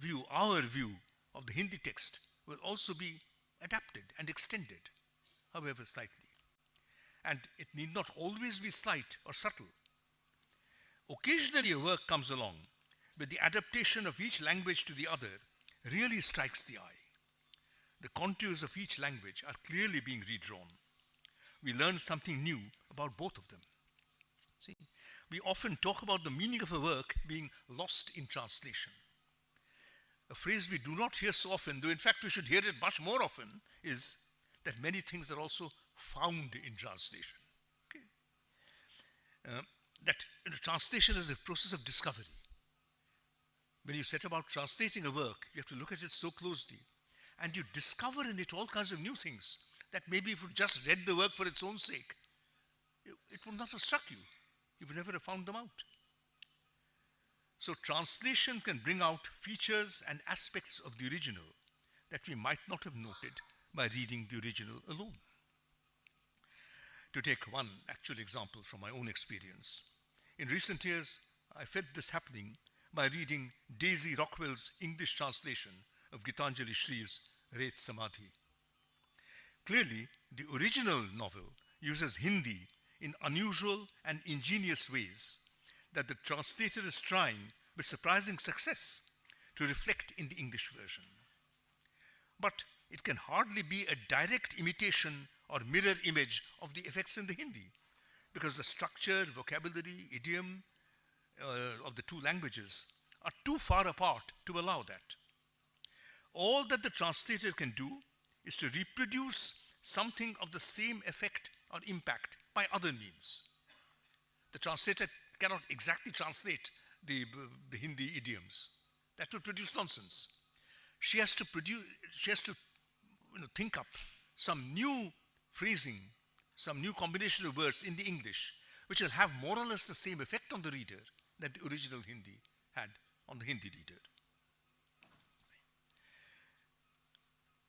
view, our view of the Hindi text will also be adapted and extended, however slightly. And it need not always be slight or subtle. Occasionally a work comes along where the adaptation of each language to the other really strikes the eye. The contours of each language are clearly being redrawn. We learn something new about both of them. See, we often talk about the meaning of a work being lost in translation. A phrase we do not hear so often, though in fact we should hear it much more often, is that many things are also found in translation. Okay? That translation is a process of discovery. When you set about translating a work, you have to look at it so closely, and you discover in it all kinds of new things that maybe if you just read the work for its own sake, it would not have struck you. You would never have found them out. So translation can bring out features and aspects of the original that we might not have noted by reading the original alone. To take one actual example from my own experience, in recent years I felt this happening by reading Daisy Rockwell's English translation of Gitanjali Shri's Wraith Samadhi. Clearly, the original novel uses Hindi in unusual and ingenious ways that the translator is trying with surprising success to reflect in the English version. But it can hardly be a direct imitation or mirror image of the effects in the Hindi, because the structure, vocabulary, idiom of the two languages are too far apart to allow that. All that the translator can do is to reproduce something of the same effect or impact by other means. The translator cannot exactly translate the Hindi idioms. That would produce nonsense. She has to think up some new phrasing, some new combination of words in the English, which will have more or less the same effect on the reader that the original Hindi had on the Hindi reader.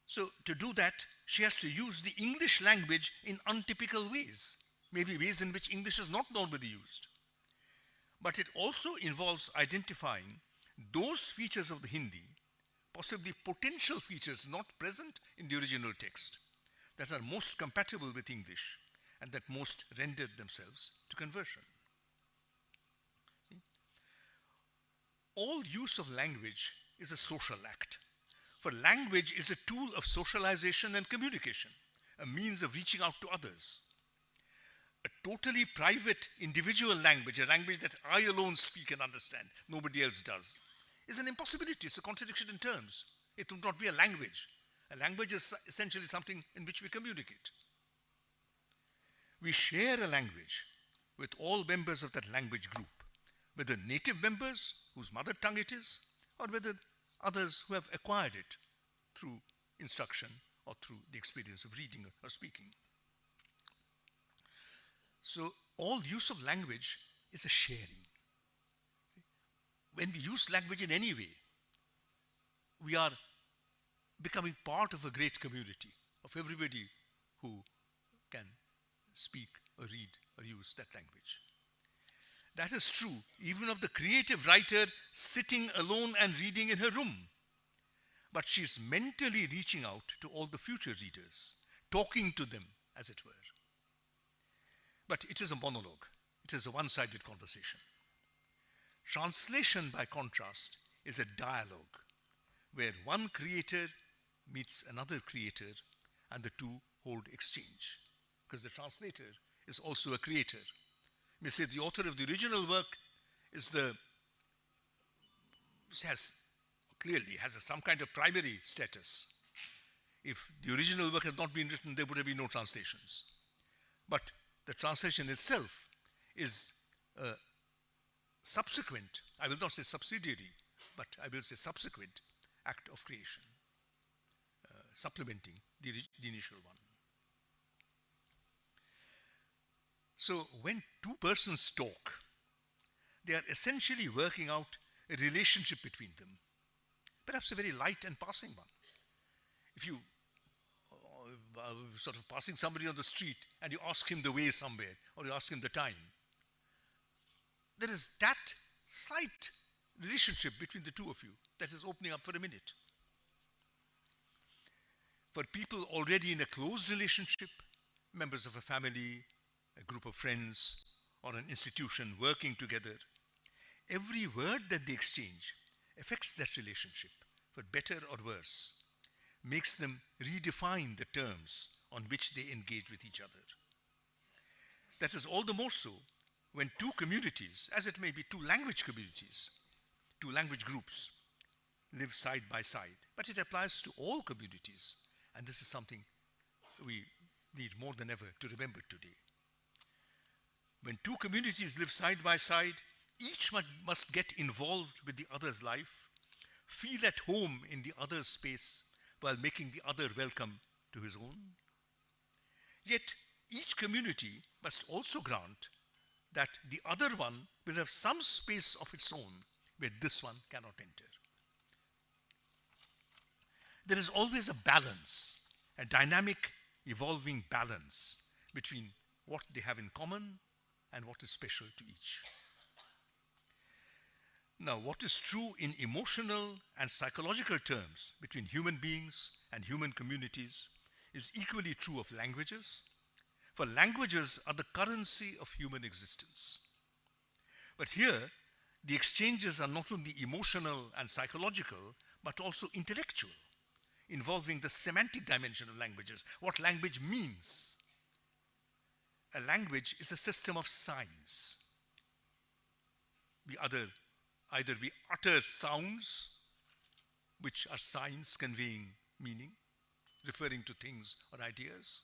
So to do that, she has to use the English language in untypical ways, maybe ways in which English is not normally used. But it also involves identifying those features of the Hindi, possibly potential features not present in the original text, that are most compatible with English and that most rendered themselves to conversion. All use of language is a social act, for language is a tool of socialization and communication, a means of reaching out to others. A totally private individual language, a language that I alone speak and understand, nobody else does, is an impossibility. It's a contradiction in terms. It would not be a language. A language is essentially something in which we communicate. We share a language with all members of that language group, whether native members whose mother tongue it is, or whether others who have acquired it through instruction or through the experience of reading or speaking. So all use of language is a sharing. See? When we use language in any way, we are becoming part of a great community of everybody who can speak or read or use that language. That is true even of the creative writer sitting alone and reading in her room. But she is mentally reaching out to all the future readers, talking to them, as it were. But it is a monologue. It is a one-sided conversation. Translation, by contrast, is a dialogue where one creator meets another creator and the two hold exchange, because the translator is also a creator. We say the author of the original work has some kind of primary status. If the original work had not been written, there would have been no translations. But the translation itself is a subsequent, I will not say subsidiary, but I will say subsequent act of creation, supplementing the initial one. So when two persons talk, they are essentially working out a relationship between them, perhaps a very light and passing one. If you sort of passing somebody on the street and you ask him the way somewhere, or you ask him the time, there is that slight relationship between the two of you that is opening up for a minute. For people already in a close relationship, members of a family, a group of friends, or an institution working together, every word that they exchange affects that relationship, for better or worse, makes them redefine the terms on which they engage with each other. That is all the more so when two communities, as it may be two language communities, two language groups, live side by side. But it applies to all communities, and this is something we need more than ever to remember today. When two communities live side by side, each must get involved with the other's life, feel at home in the other's space while making the other welcome to his own. Yet each community must also grant that the other one will have some space of its own where this one cannot enter. There is always a balance, a dynamic, evolving balance between what they have in common and what is special to each. Now, what is true in emotional and psychological terms between human beings and human communities is equally true of languages, for languages are the currency of human existence. But here, the exchanges are not only emotional and psychological, but also intellectual, involving the semantic dimension of languages, what language means. A language is a system of signs. Either we utter sounds, which are signs conveying meaning, referring to things or ideas,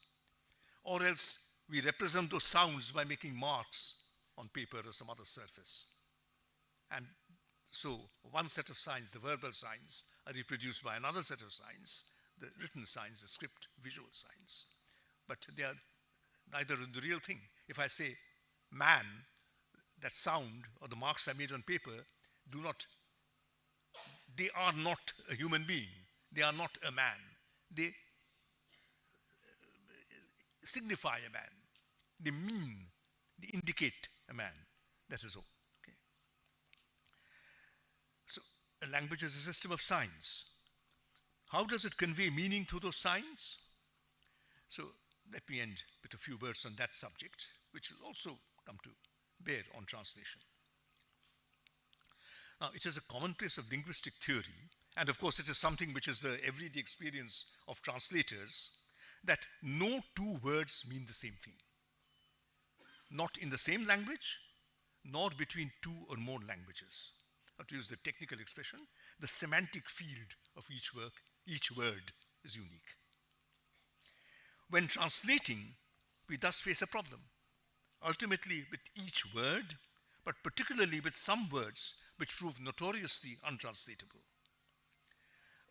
or else we represent those sounds by making marks on paper or some other surface. And so one set of signs, the verbal signs, are reproduced by another set of signs, the written signs, the script, visual signs. But they are neither the real thing. If I say man, that sound or the marks I made on paper they are not a human being. They are not a man. They signify a man. They mean, they indicate a man. That is all. Okay. So a language is a system of signs. How does it convey meaning through those signs? So let me end with a few words on that subject, which will also come to bear on translation. Now, it is a commonplace of linguistic theory, and of course it is something which is the everyday experience of translators, that no two words mean the same thing. Not in the same language, nor between two or more languages. Or to use the technical expression, the semantic field of each word is unique. When translating, we thus face a problem, ultimately with each word, but particularly with some words which prove notoriously untranslatable.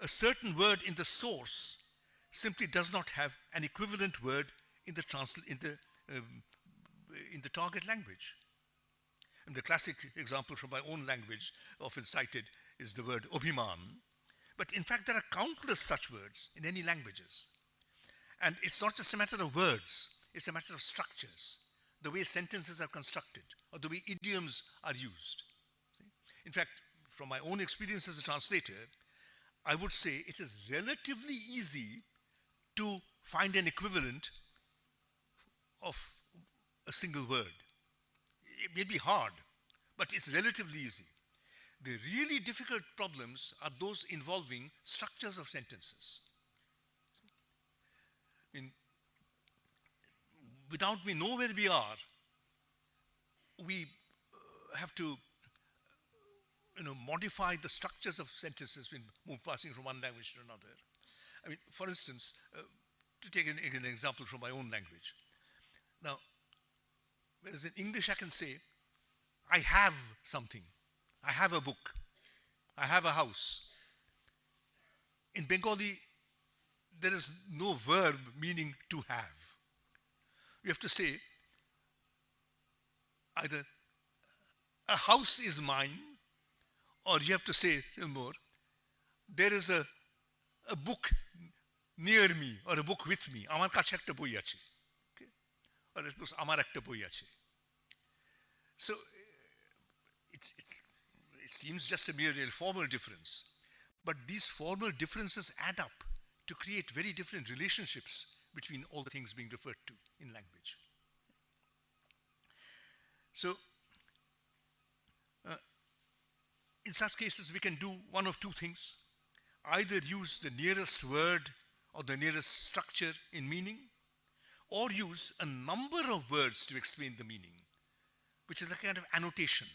A certain word in the source simply does not have an equivalent word in the target language. And the classic example from my own language, often cited, is the word Obhiman. But in fact, there are countless such words in any languages. And it's not just a matter of words, it's a matter of structures, the way sentences are constructed, or the way idioms are used. See? In fact, from my own experience as a translator, I would say it is relatively easy to find an equivalent of a single word. It may be hard, but it's relatively easy. The really difficult problems are those involving structures of sentences. Without we know where we are, we have to modify the structures of sentences when passing from one language to another. I mean, for instance, to take an example from my own language. Now, whereas in English I can say, I have something. I have a book. I have a house. In Bengali, there is no verb meaning to have. You have to say either a house is mine, or you have to say still more, there is a book near me or a book with me. Amar kache ekta boi ache. Okay? Or it was amar ekta boi ache. So it seems just a mere formal difference, but these formal differences add up to create very different relationships between all the things being referred to in language. So, in such cases, we can do one of two things. Either use the nearest word or the nearest structure in meaning, or use a number of words to explain the meaning, which is a kind of annotation.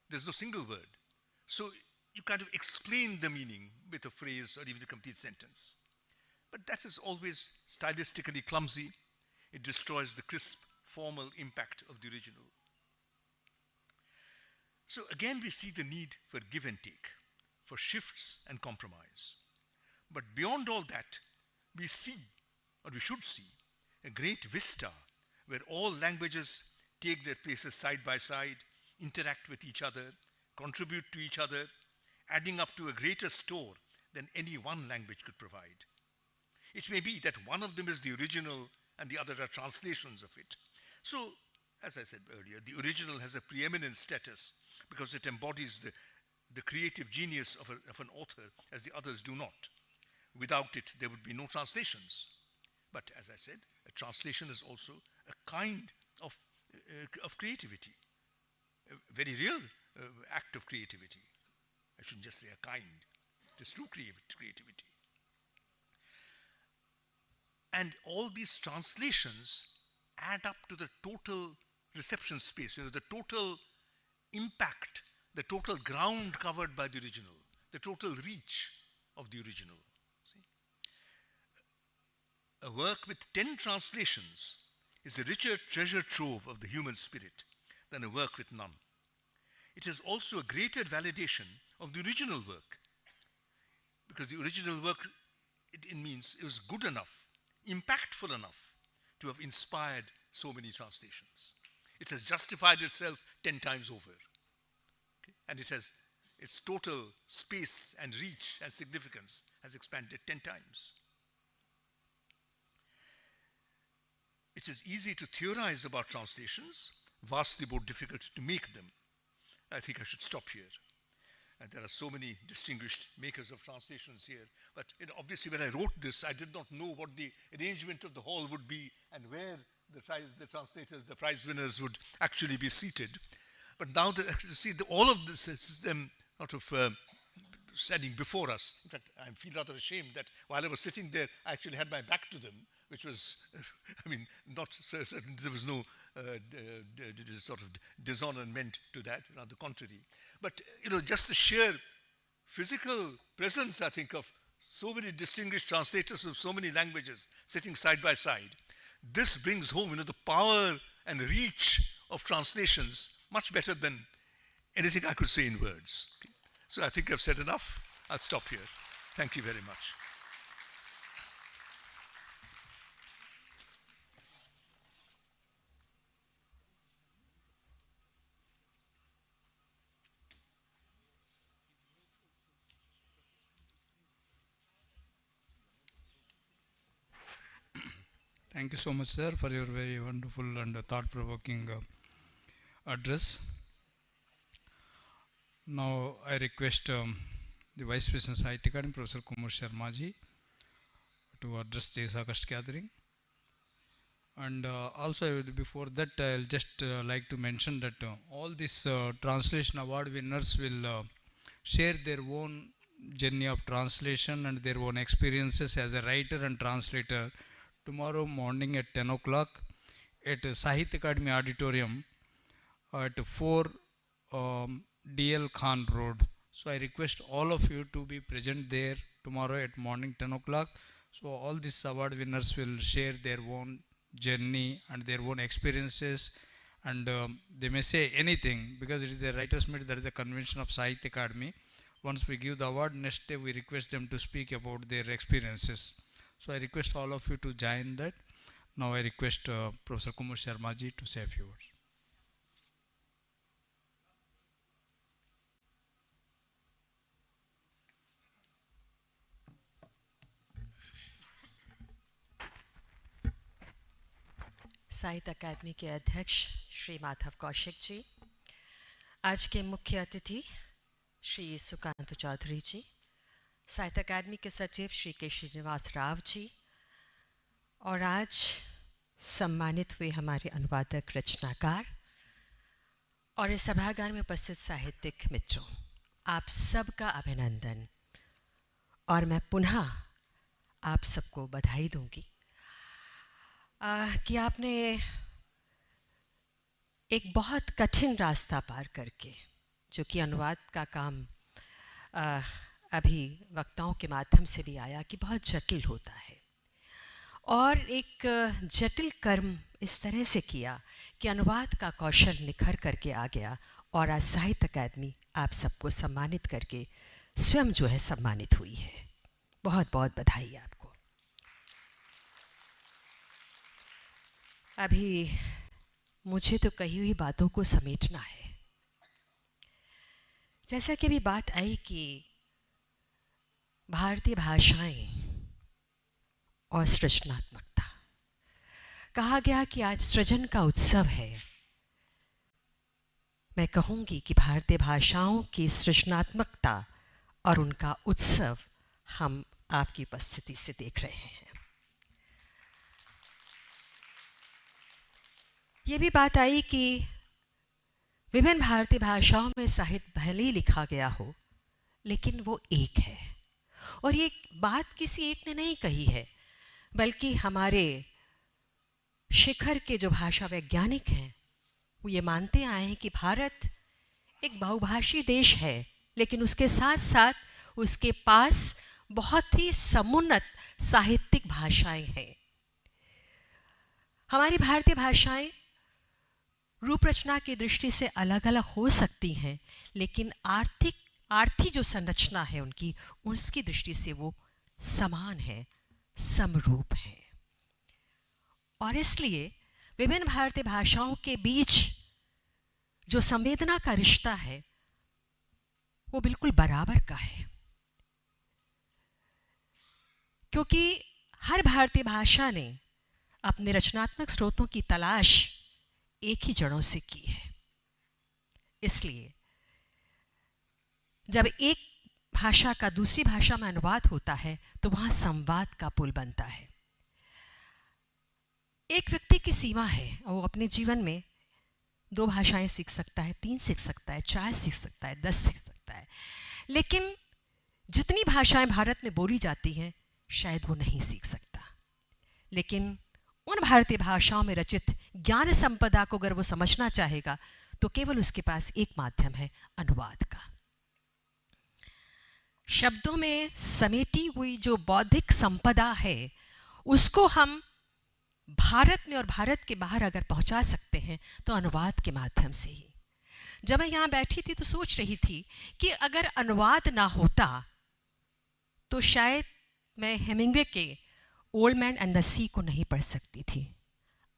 There's no single word. So you kind of explain the meaning with a phrase or even a complete sentence. But that is always stylistically clumsy. It destroys the crisp, formal impact of the original. So again, we see the need for give and take, for shifts and compromise. But beyond all that, we see, or we should see, a great vista where all languages take their places side by side, interact with each other, contribute to each other, adding up to a greater store than any one language could provide. It may be that one of them is the original and the other are translations of it. So, as I said earlier, the original has a preeminent status because it embodies the creative genius of an author, as the others do not. Without it, there would be no translations. But as I said, a translation is also a kind of creativity, very real act of creativity. I shouldn't just say a kind. It is true creativity. And all these translations add up to the total reception space, the total impact, the total ground covered by the original, the total reach of the original. See? A work with 10 translations is a richer treasure trove of the human spirit than a work with none. It is also a greater validation of the original work, because the original work, it means it was good enough, impactful enough to have inspired so many translations. It has justified itself 10 times over. Okay? And it has, its total space and reach and significance has expanded 10 times. It is easy to theorize about translations, vastly more difficult to make them. I think I should stop here. And there are so many distinguished makers of translations here. But obviously when I wrote this, I did not know what the arrangement of the hall would be and where the translators, the prize winners would actually be seated. But now, all of this is them sort of standing before us. In fact, I feel rather ashamed that while I was sitting there, I actually had my back to them, which was, I mean, not certain, there was no sort of dishonor meant to that, on the contrary. But, just the sheer physical presence, I think, of so many distinguished translators of so many languages sitting side by side, this brings home, the power and reach of translations much better than anything I could say in words. Okay. So I think I've said enough. I'll stop here. Thank you very much.
Thank you so much, sir, for your very wonderful and thought-provoking address. Now I request the Vice President Sahitya Academy, Professor Kumar Sharma ji, to address this August gathering. And also before that, I'll just like to mention that all these translation award winners will share their own journey of translation and their own experiences as a writer and translator tomorrow morning at 10 o'clock at Sahitya Academy Auditorium at 4 DL Khan Road. So I request all of you to be present there tomorrow at morning 10 o'clock. So all these award winners will share their own journey and their own experiences, and they may say anything, because it is a writers' meet, that is a convention of Sahitya Academy. Once we give the award, next day we request them to speak about their experiences. So I request all of you to join that. Now I request Professor Kumar Sharma ji to say a few words.
साहित्य अकादमी के अध्यक्ष श्री माधव कौशिक जी, आज के मुख्य अतिथि श्री सुकांत चौधरी जी, साहित्य अकादमी के सचिव श्री के श्रीनिवास राव जी, और आज सम्मानित हुए हमारे अनुवादक, रचनाकार और इस सभागार में उपस्थित साहित्यिक मित्रों, आप सबका अभिनंदन। और मैं पुनः आप सबको बधाई दूंगी कि आपने एक बहुत कठिन रास्ता पार करके, जो कि अनुवाद का काम अभी वक्ताओं के माध्यम से भी आया कि बहुत जटिल होता है, और एक जटिल कर्म इस तरह से किया कि अनुवाद का कौशल निखर करके आ गया, और आज साहित्य अकादमी आप सबको सम्मानित करके स्वयं जो है सम्मानित हुई है। बहुत बहुत बधाई आपको। अभी मुझे तो कही हुई बातों को समेटना है। जैसा कि अभी बात आई कि भारतीय भाषाएं और सृजनात्मकता, कहा गया कि आज सृजन का उत्सव है। मैं कहूँगी कि भारतीय भाषाओं की सृजनात्मकता और उनका उत्सव हम आपकी उपस्थिति से देख रहे हैं। ये भी बात आई कि विभिन्न भारतीय भाषाओं में साहित्य भले ही लिखा गया हो, लेकिन वो एक है। और ये बात किसी एक ने नहीं कही है, बल्कि हमारे शिखर के जो भाषा वैज्ञानिक हैं वो ये मानते आए हैं कि भारत एक बहुभाषी देश है, लेकिन उसके साथ साथ उसके पास बहुत ही समुन्नत साहित्यिक भाषाएं हैं। हमारी भारतीय भाषाएं रूप रचना की दृष्टि से अलग अलग हो सकती हैं, लेकिन आर्थी जो संरचना है उनकी, उसकी दृष्टि से वो समान है, समरूप है। और इसलिए विभिन्न भारतीय भाषाओं के बीच जो संवेदना का रिश्ता है वो बिल्कुल बराबर का है, क्योंकि हर भारतीय भाषा ने अपने रचनात्मक स्रोतों की तलाश एक ही जड़ों से की है। इसलिए जब एक भाषा का दूसरी भाषा में अनुवाद होता है तो वहां संवाद का पुल बनता है। एक व्यक्ति की सीमा है, वो अपने जीवन में 2 भाषाएं सीख सकता है, 3 सीख सकता है, 4 सीख सकता है, 10 सीख सकता है, लेकिन जितनी भाषाएं भारत में बोली जाती हैं शायद वो नहीं सीख सकता। लेकिन उन भारतीय भाषाओं में रचित ज्ञान संपदा को अगर वो समझना चाहेगा तो केवल उसके पास एक माध्यम है, अनुवाद का। शब्दों में समेटी हुई जो बौद्धिक संपदा है उसको हम भारत में और भारत के बाहर अगर पहुंचा सकते हैं तो अनुवाद के माध्यम से ही। जब मैं यहाँ बैठी थी तो सोच रही थी कि अगर अनुवाद ना होता तो शायद मैं हेमिंग्वे के ओल्ड मैन एंड द सी को नहीं पढ़ सकती थी,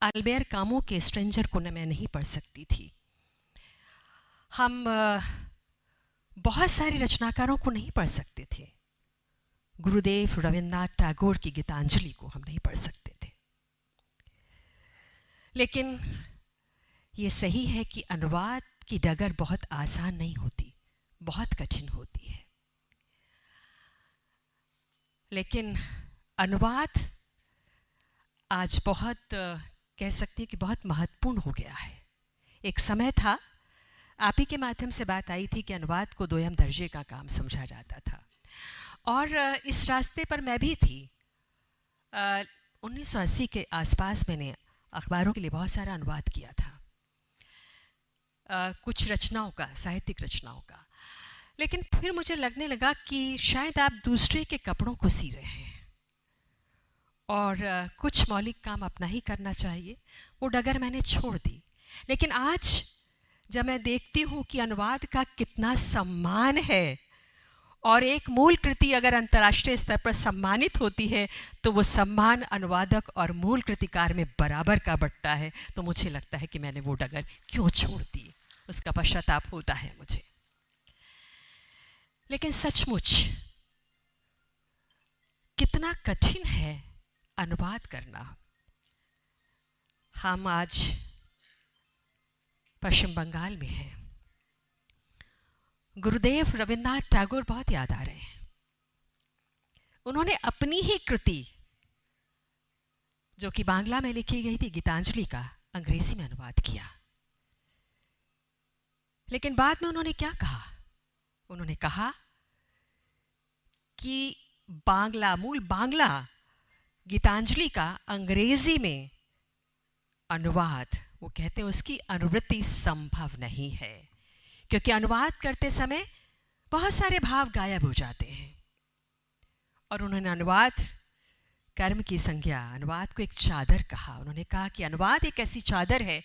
अल्बेर कामू के स्ट्रेंजर को मैं नहीं पढ़ सकती थी, हम बहुत सारे रचनाकारों को नहीं पढ़ सकते थे, गुरुदेव रविन्द्रनाथ टैगोर की गीतांजलि को हम नहीं पढ़ सकते थे। लेकिन ये सही है कि अनुवाद की डगर बहुत आसान नहीं होती, बहुत कठिन होती है। लेकिन अनुवाद आज बहुत कह सकती है कि बहुत महत्वपूर्ण हो गया है। एक समय था, आप ही के माध्यम से बात आई थी कि अनुवाद को 2ym दर्जे का काम समझा जाता था, और इस रास्ते पर मैं भी थी। 1980 के आसपास मैंने अखबारों के लिए बहुत सारा अनुवाद किया था, कुछ रचनाओं का, साहित्यिक रचनाओं का। लेकिन फिर मुझे लगने लगा कि शायद आप दूसरे के कपड़ों को सी रहे हैं और कुछ मौलिक काम अपना ही करना चाहिए। वो डगर मैंने छोड़ दी। लेकिन आज जब मैं देखती हूँ कि अनुवाद का कितना सम्मान है और एक मूल कृति अगर अंतर्राष्ट्रीय स्तर पर सम्मानित होती है तो वो सम्मान अनुवादक और मूल कृतिकार में बराबर का बंटता है, तो मुझे लगता है कि मैंने वो डगर क्यों छोड़ दी, उसका पश्चाताप होता है मुझे। लेकिन सचमुच कितना कठिन है अनुवाद करना। हम आज पश्चिम बंगाल में हैं। गुरुदेव रविन्द्रनाथ टैगोर बहुत याद आ रहे हैं। उन्होंने अपनी ही कृति जो कि बांग्ला में लिखी गई थी, गीतांजलि का, अंग्रेजी में अनुवाद किया। लेकिन बाद में उन्होंने क्या कहा? उन्होंने कहा कि मूल बांग्ला गीतांजलि का अंग्रेजी में अनुवाद, वो कहते हैं उसकी अनुवृत्ति संभव नहीं है, क्योंकि अनुवाद करते समय बहुत सारे भाव गायब हो जाते हैं। और उन्होंने अनुवाद कर्म की संज्ञा, अनुवाद को एक चादर कहा। उन्होंने कहा कि अनुवाद एक ऐसी चादर है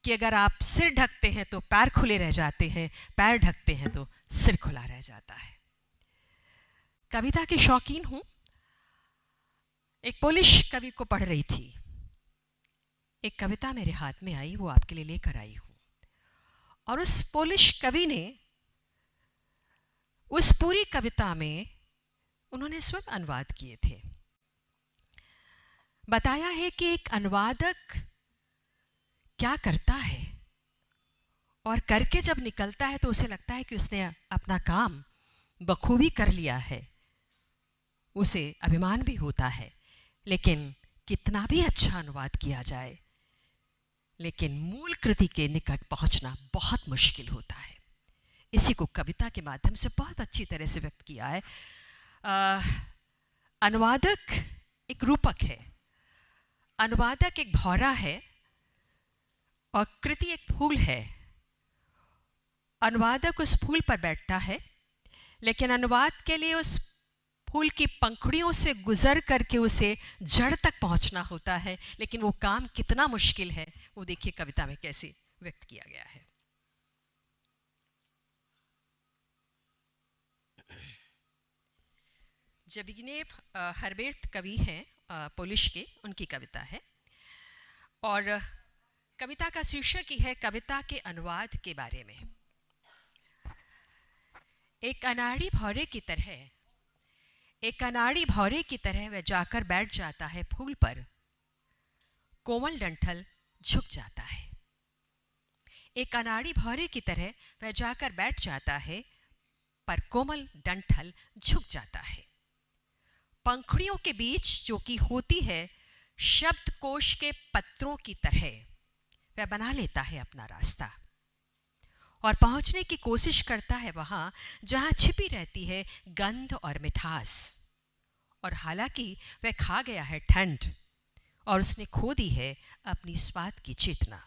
कि अगर आप सिर ढकते हैं तो पैर खुले रह जाते हैं, पैर ढकते हैं तो सिर खुला रह जाता है। कविता की शौकीन हूं। एक पोलिश कवि को पढ़ रही थी, एक कविता मेरे हाथ में आई, वो आपके लिए लेकर आई हूं। और उस पोलिश कवि ने उस पूरी कविता में उन्होंने स्वयं अनुवाद किए थे। बताया है कि एक अनुवादक क्या करता है और करके जब निकलता है तो उसे लगता है कि उसने अपना काम बखूबी कर लिया है, उसे अभिमान भी होता है। लेकिन कितना भी अच्छा अनुवाद किया जाए, लेकिन मूल कृति के निकट पहुंचना बहुत मुश्किल होता है। इसी को कविता के माध्यम से बहुत अच्छी तरह से व्यक्त किया है। अनुवादक एक रूपक है, अनुवादक एक भौरा है और कृति एक फूल है। अनुवादक उस फूल पर बैठता है, लेकिन अनुवाद के लिए उस फूल की पंखुड़ियों से गुजर करके उसे जड़ तक पहुंचना होता है। लेकिन वो काम कितना मुश्किल है वो देखिए कविता में कैसे व्यक्त किया गया है। जबिग्नेव हर्बेर्ट कवि हैं पोलिश के, उनकी कविता है और कविता का शीर्षक ही है कविता के अनुवाद के बारे में। एक अनाड़ी भौरे की तरह वह जाकर बैठ जाता है फूल पर, कोमल डंठल झुक जाता है। एक अनाड़ी भौरे की तरह वह जाकर बैठ जाता है, पर कोमल डंठल झुक जाता है। पंखुड़ियों के बीच जो कि होती है शब्दकोश के पत्रों की तरह, वह बना लेता है अपना रास्ता और पहुंचने की कोशिश करता है वहां जहां छिपी रहती है गंध और मिठास। और हालांकि वह खा गया है ठंड और उसने खो दी है अपनी स्वाद की चेतना,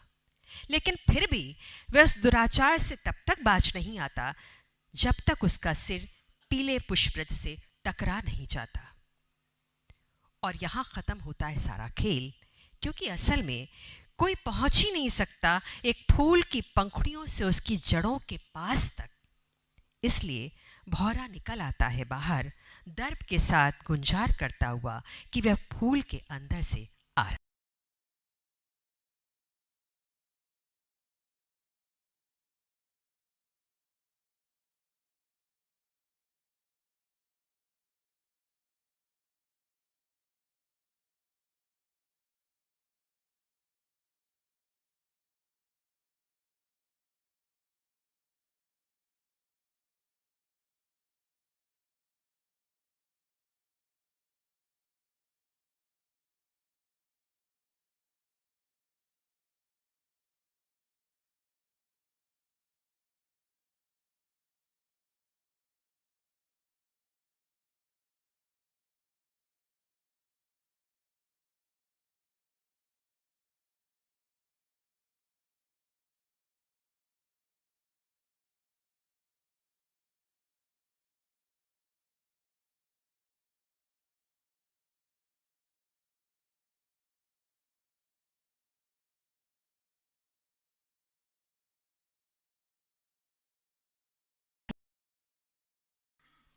लेकिन फिर भी वह उस दुराचार से तब तक बाज नहीं आता जब तक उसका सिर पीले पुष्परज से टकरा नहीं जाता। और यहां खत्म होता है सारा खेल, क्योंकि असल में कोई पहुंच ही नहीं सकता एक फूल की पंखुड़ियों से उसकी जड़ों के पास तक। इसलिए भौरा निकल आता है बाहर, दर्प के साथ गुंजार करता हुआ कि वह फूल के अंदर से आ रहा।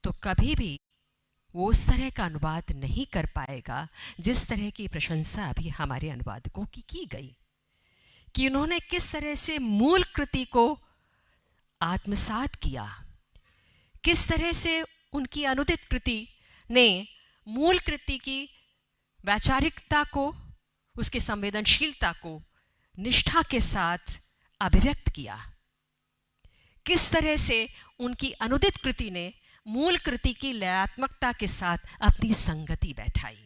तो कभी भी वो उस तरह का अनुवाद नहीं कर पाएगा जिस तरह की प्रशंसा अभी हमारे अनुवादकों की गई, कि उन्होंने किस तरह से मूल कृति को आत्मसात किया, किस तरह से उनकी अनुदित कृति ने मूल कृति की वैचारिकता को, उसकी संवेदनशीलता को निष्ठा के साथ अभिव्यक्त किया, किस तरह से उनकी अनुदित कृति ने मूल कृति की लयात्मकता के साथ अपनी संगति बैठाई।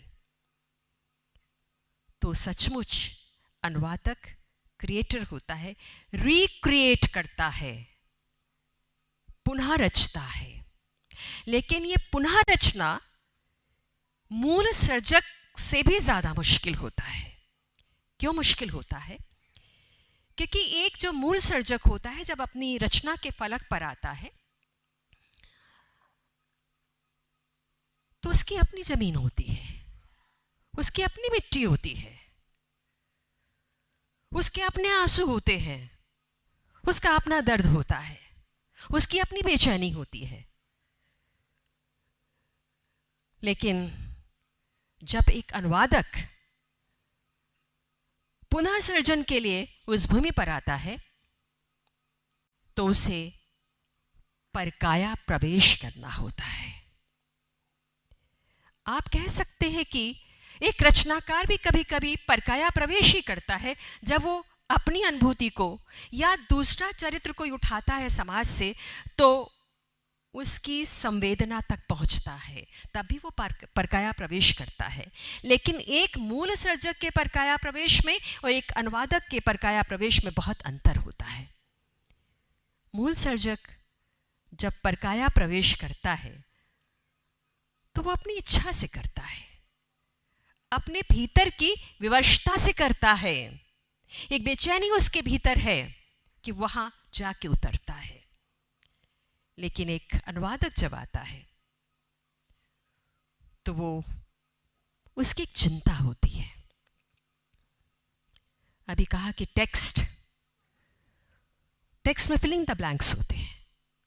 तो सचमुच अनुवादक क्रिएटर होता है, रिक्रिएट करता है, पुनः रचता है। लेकिन ये पुनः रचना मूल सर्जक से भी ज्यादा मुश्किल होता है। क्यों मुश्किल होता है? क्योंकि एक जो मूल सर्जक होता है जब अपनी रचना के फलक पर आता है तो उसकी अपनी जमीन होती है, उसकी अपनी मिट्टी होती है, उसके अपने आंसू होते हैं, उसका अपना दर्द होता है, उसकी अपनी बेचैनी होती है। लेकिन जब एक अनुवादक पुनः सर्जन के लिए उस भूमि पर आता है तो उसे परकाया प्रवेश करना होता है। आप कह सकते हैं कि एक रचनाकार भी कभी कभी परकाया प्रवेश ही करता है जब वो अपनी अनुभूति को या दूसरा चरित्र को उठाता है समाज से, तो उसकी संवेदना तक पहुंचता है, तभी वो परकाया प्रवेश करता है। लेकिन एक मूल सर्जक के परकाया प्रवेश में और एक अनुवादक के परकाया प्रवेश में बहुत अंतर होता है। मूल सर्जक जब परकाया प्रवेश करता है तो वो अपनी इच्छा से करता है, अपने भीतर की विवशता से करता है। एक बेचैनी उसके भीतर है कि वहां जाके उतरता है। लेकिन एक अनुवादक जब आता है तो वो उसकी एक चिंता होती है। अभी कहा कि टेक्स्ट में फिलिंग द ब्लैंक्स होते हैं,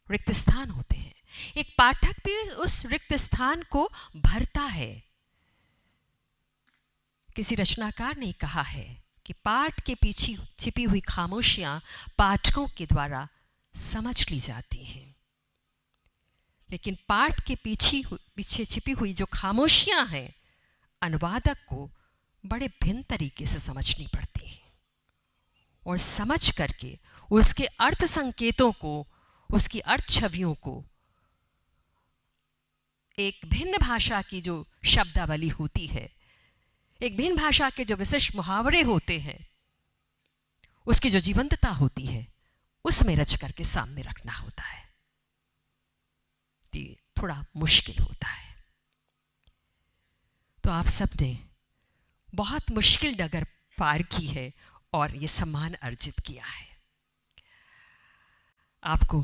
रिक्त स्थान होते हैं। एक पाठक भी उस रिक्त स्थान को भरता है। किसी रचनाकार ने कहा है कि पाठ के पीछे छिपी हुई खामोशियां पाठकों के द्वारा समझ ली जाती हैं, लेकिन पाठ के पीछे छिपी हुई जो खामोशियां हैं अनुवादक को बड़े भिन्न तरीके से समझनी पड़ती हैं, और समझ करके उसके अर्थ संकेतों को, उसकी अर्थ छवियों को एक भिन्न भाषा की जो शब्दावली होती है, एक भिन्न भाषा के जो विशिष्ट मुहावरे होते हैं, उसकी जो जीवंतता होती है, उसमें रच करके सामने रखना होता है। ये थोड़ा मुश्किल होता है। तो आप सब ने बहुत मुश्किल डगर पार की है और ये सम्मान अर्जित किया है। आपको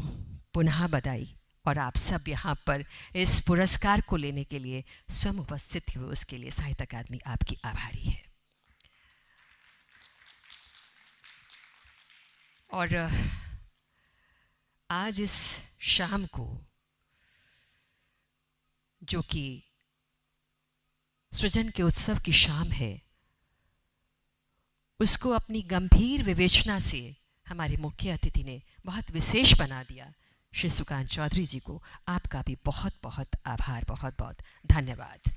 पुनः बधाई, और आप सब यहाँ पर इस पुरस्कार को लेने के लिए स्वयं उपस्थित हुए, उसके लिए साहित्य अकादमी आपकी आभारी है। और आज इस शाम को, जो कि सृजन के उत्सव की शाम है, उसको अपनी गंभीर विवेचना से हमारे मुख्य अतिथि ने बहुत विशेष बना दिया। श्री सुकांत चौधरी जी को आपका भी बहुत बहुत आभार, बहुत बहुत धन्यवाद।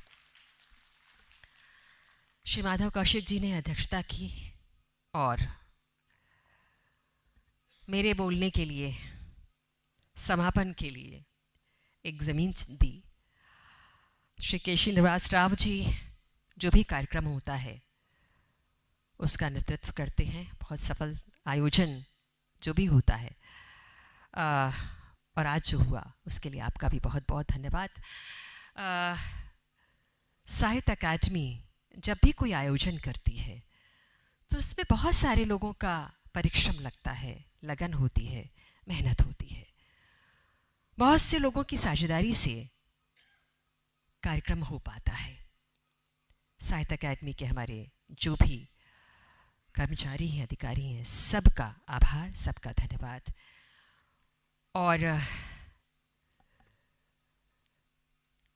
श्री माधव कौशिक जी ने अध्यक्षता की और मेरे बोलने के लिए, समापन के लिए एक ज़मीन दी। श्री केशी निवास राव जी जो भी कार्यक्रम होता है उसका नेतृत्व करते हैं। बहुत सफल आयोजन जो भी होता है, और आज जो हुआ उसके लिए आपका भी बहुत बहुत धन्यवाद। साहित्य अकादमी जब भी कोई आयोजन करती है तो उसमें बहुत सारे लोगों का परिश्रम लगता है, लगन होती है, मेहनत होती है। बहुत से लोगों की साझेदारी से कार्यक्रम हो पाता है। साहित्य अकादमी के हमारे जो भी कर्मचारी हैं, अधिकारी हैं, सबका आभार, सबका धन्यवाद। और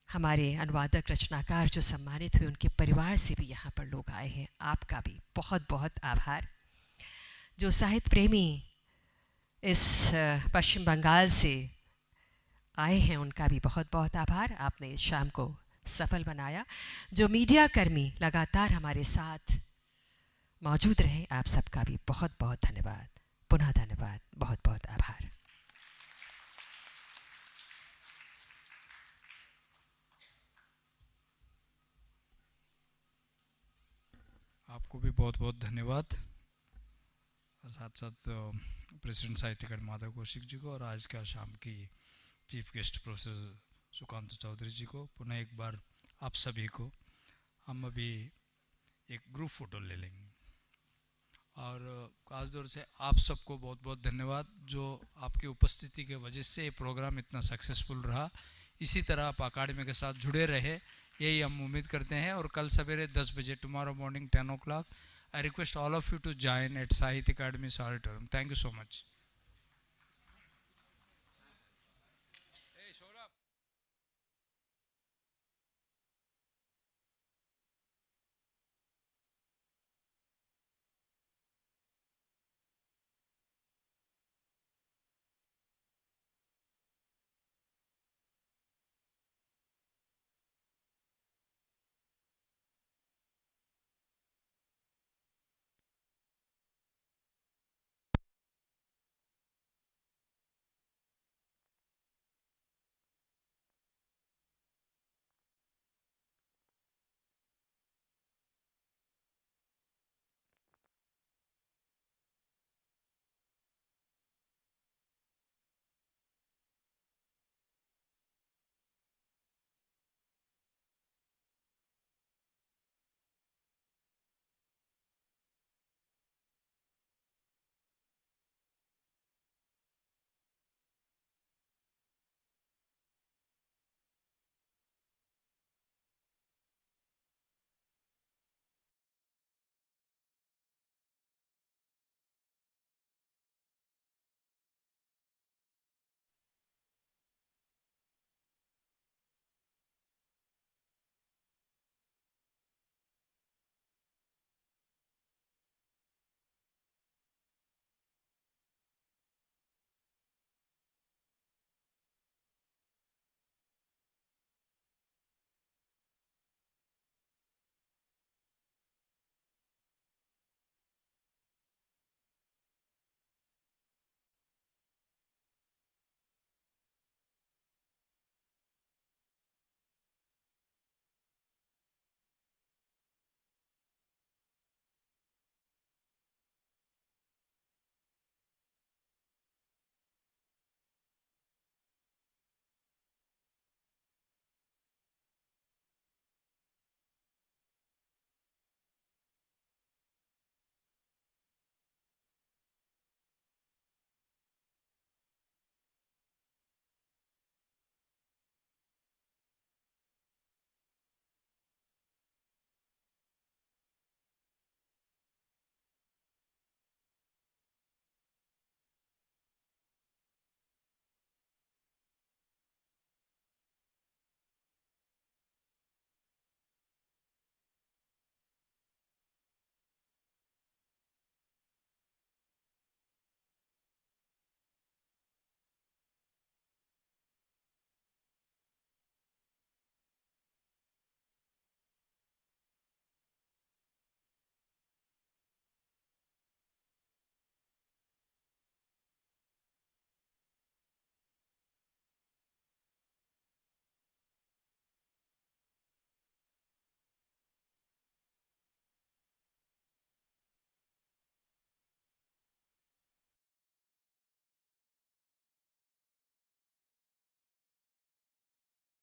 हमारे अनुवादक, रचनाकार जो सम्मानित हुए, उनके परिवार से भी यहाँ पर लोग आए हैं, आपका भी बहुत बहुत आभार। जो साहित्य प्रेमी इस पश्चिम बंगाल से आए हैं, उनका भी बहुत बहुत आभार। आपने इस शाम को सफल बनाया। जो मीडिया कर्मी लगातार हमारे साथ मौजूद रहे, आप सबका भी बहुत बहुत धन्यवाद, पुनः धन्यवाद, बहुत बहुत आभार।
आपको भी बहुत बहुत धन्यवाद, और साथ साथ प्रेसिडेंट साहित्य अकादमी माधव कौशिक जी को, और आज का शाम की chief guest professor Sukant Chaudhary ji को। पुनः एक बार आप सभी को हम अभी एक ग्रुप फ़ोटो ले लेंगे। और खासतौर से आप सबको बहुत बहुत धन्यवाद, जो आपकी उपस्थिति के वजह से ये प्रोग्राम इतना सक्सेसफुल रहा। इसी तरह आप अकादमी के साथ जुड़े रहे, यही हम उम्मीद करते हैं। और कल सवेरे 10 बजे, tomorrow morning 10 o'clock, I request all of you to join at Sahitya Academy's Auditorium. Thank you so much.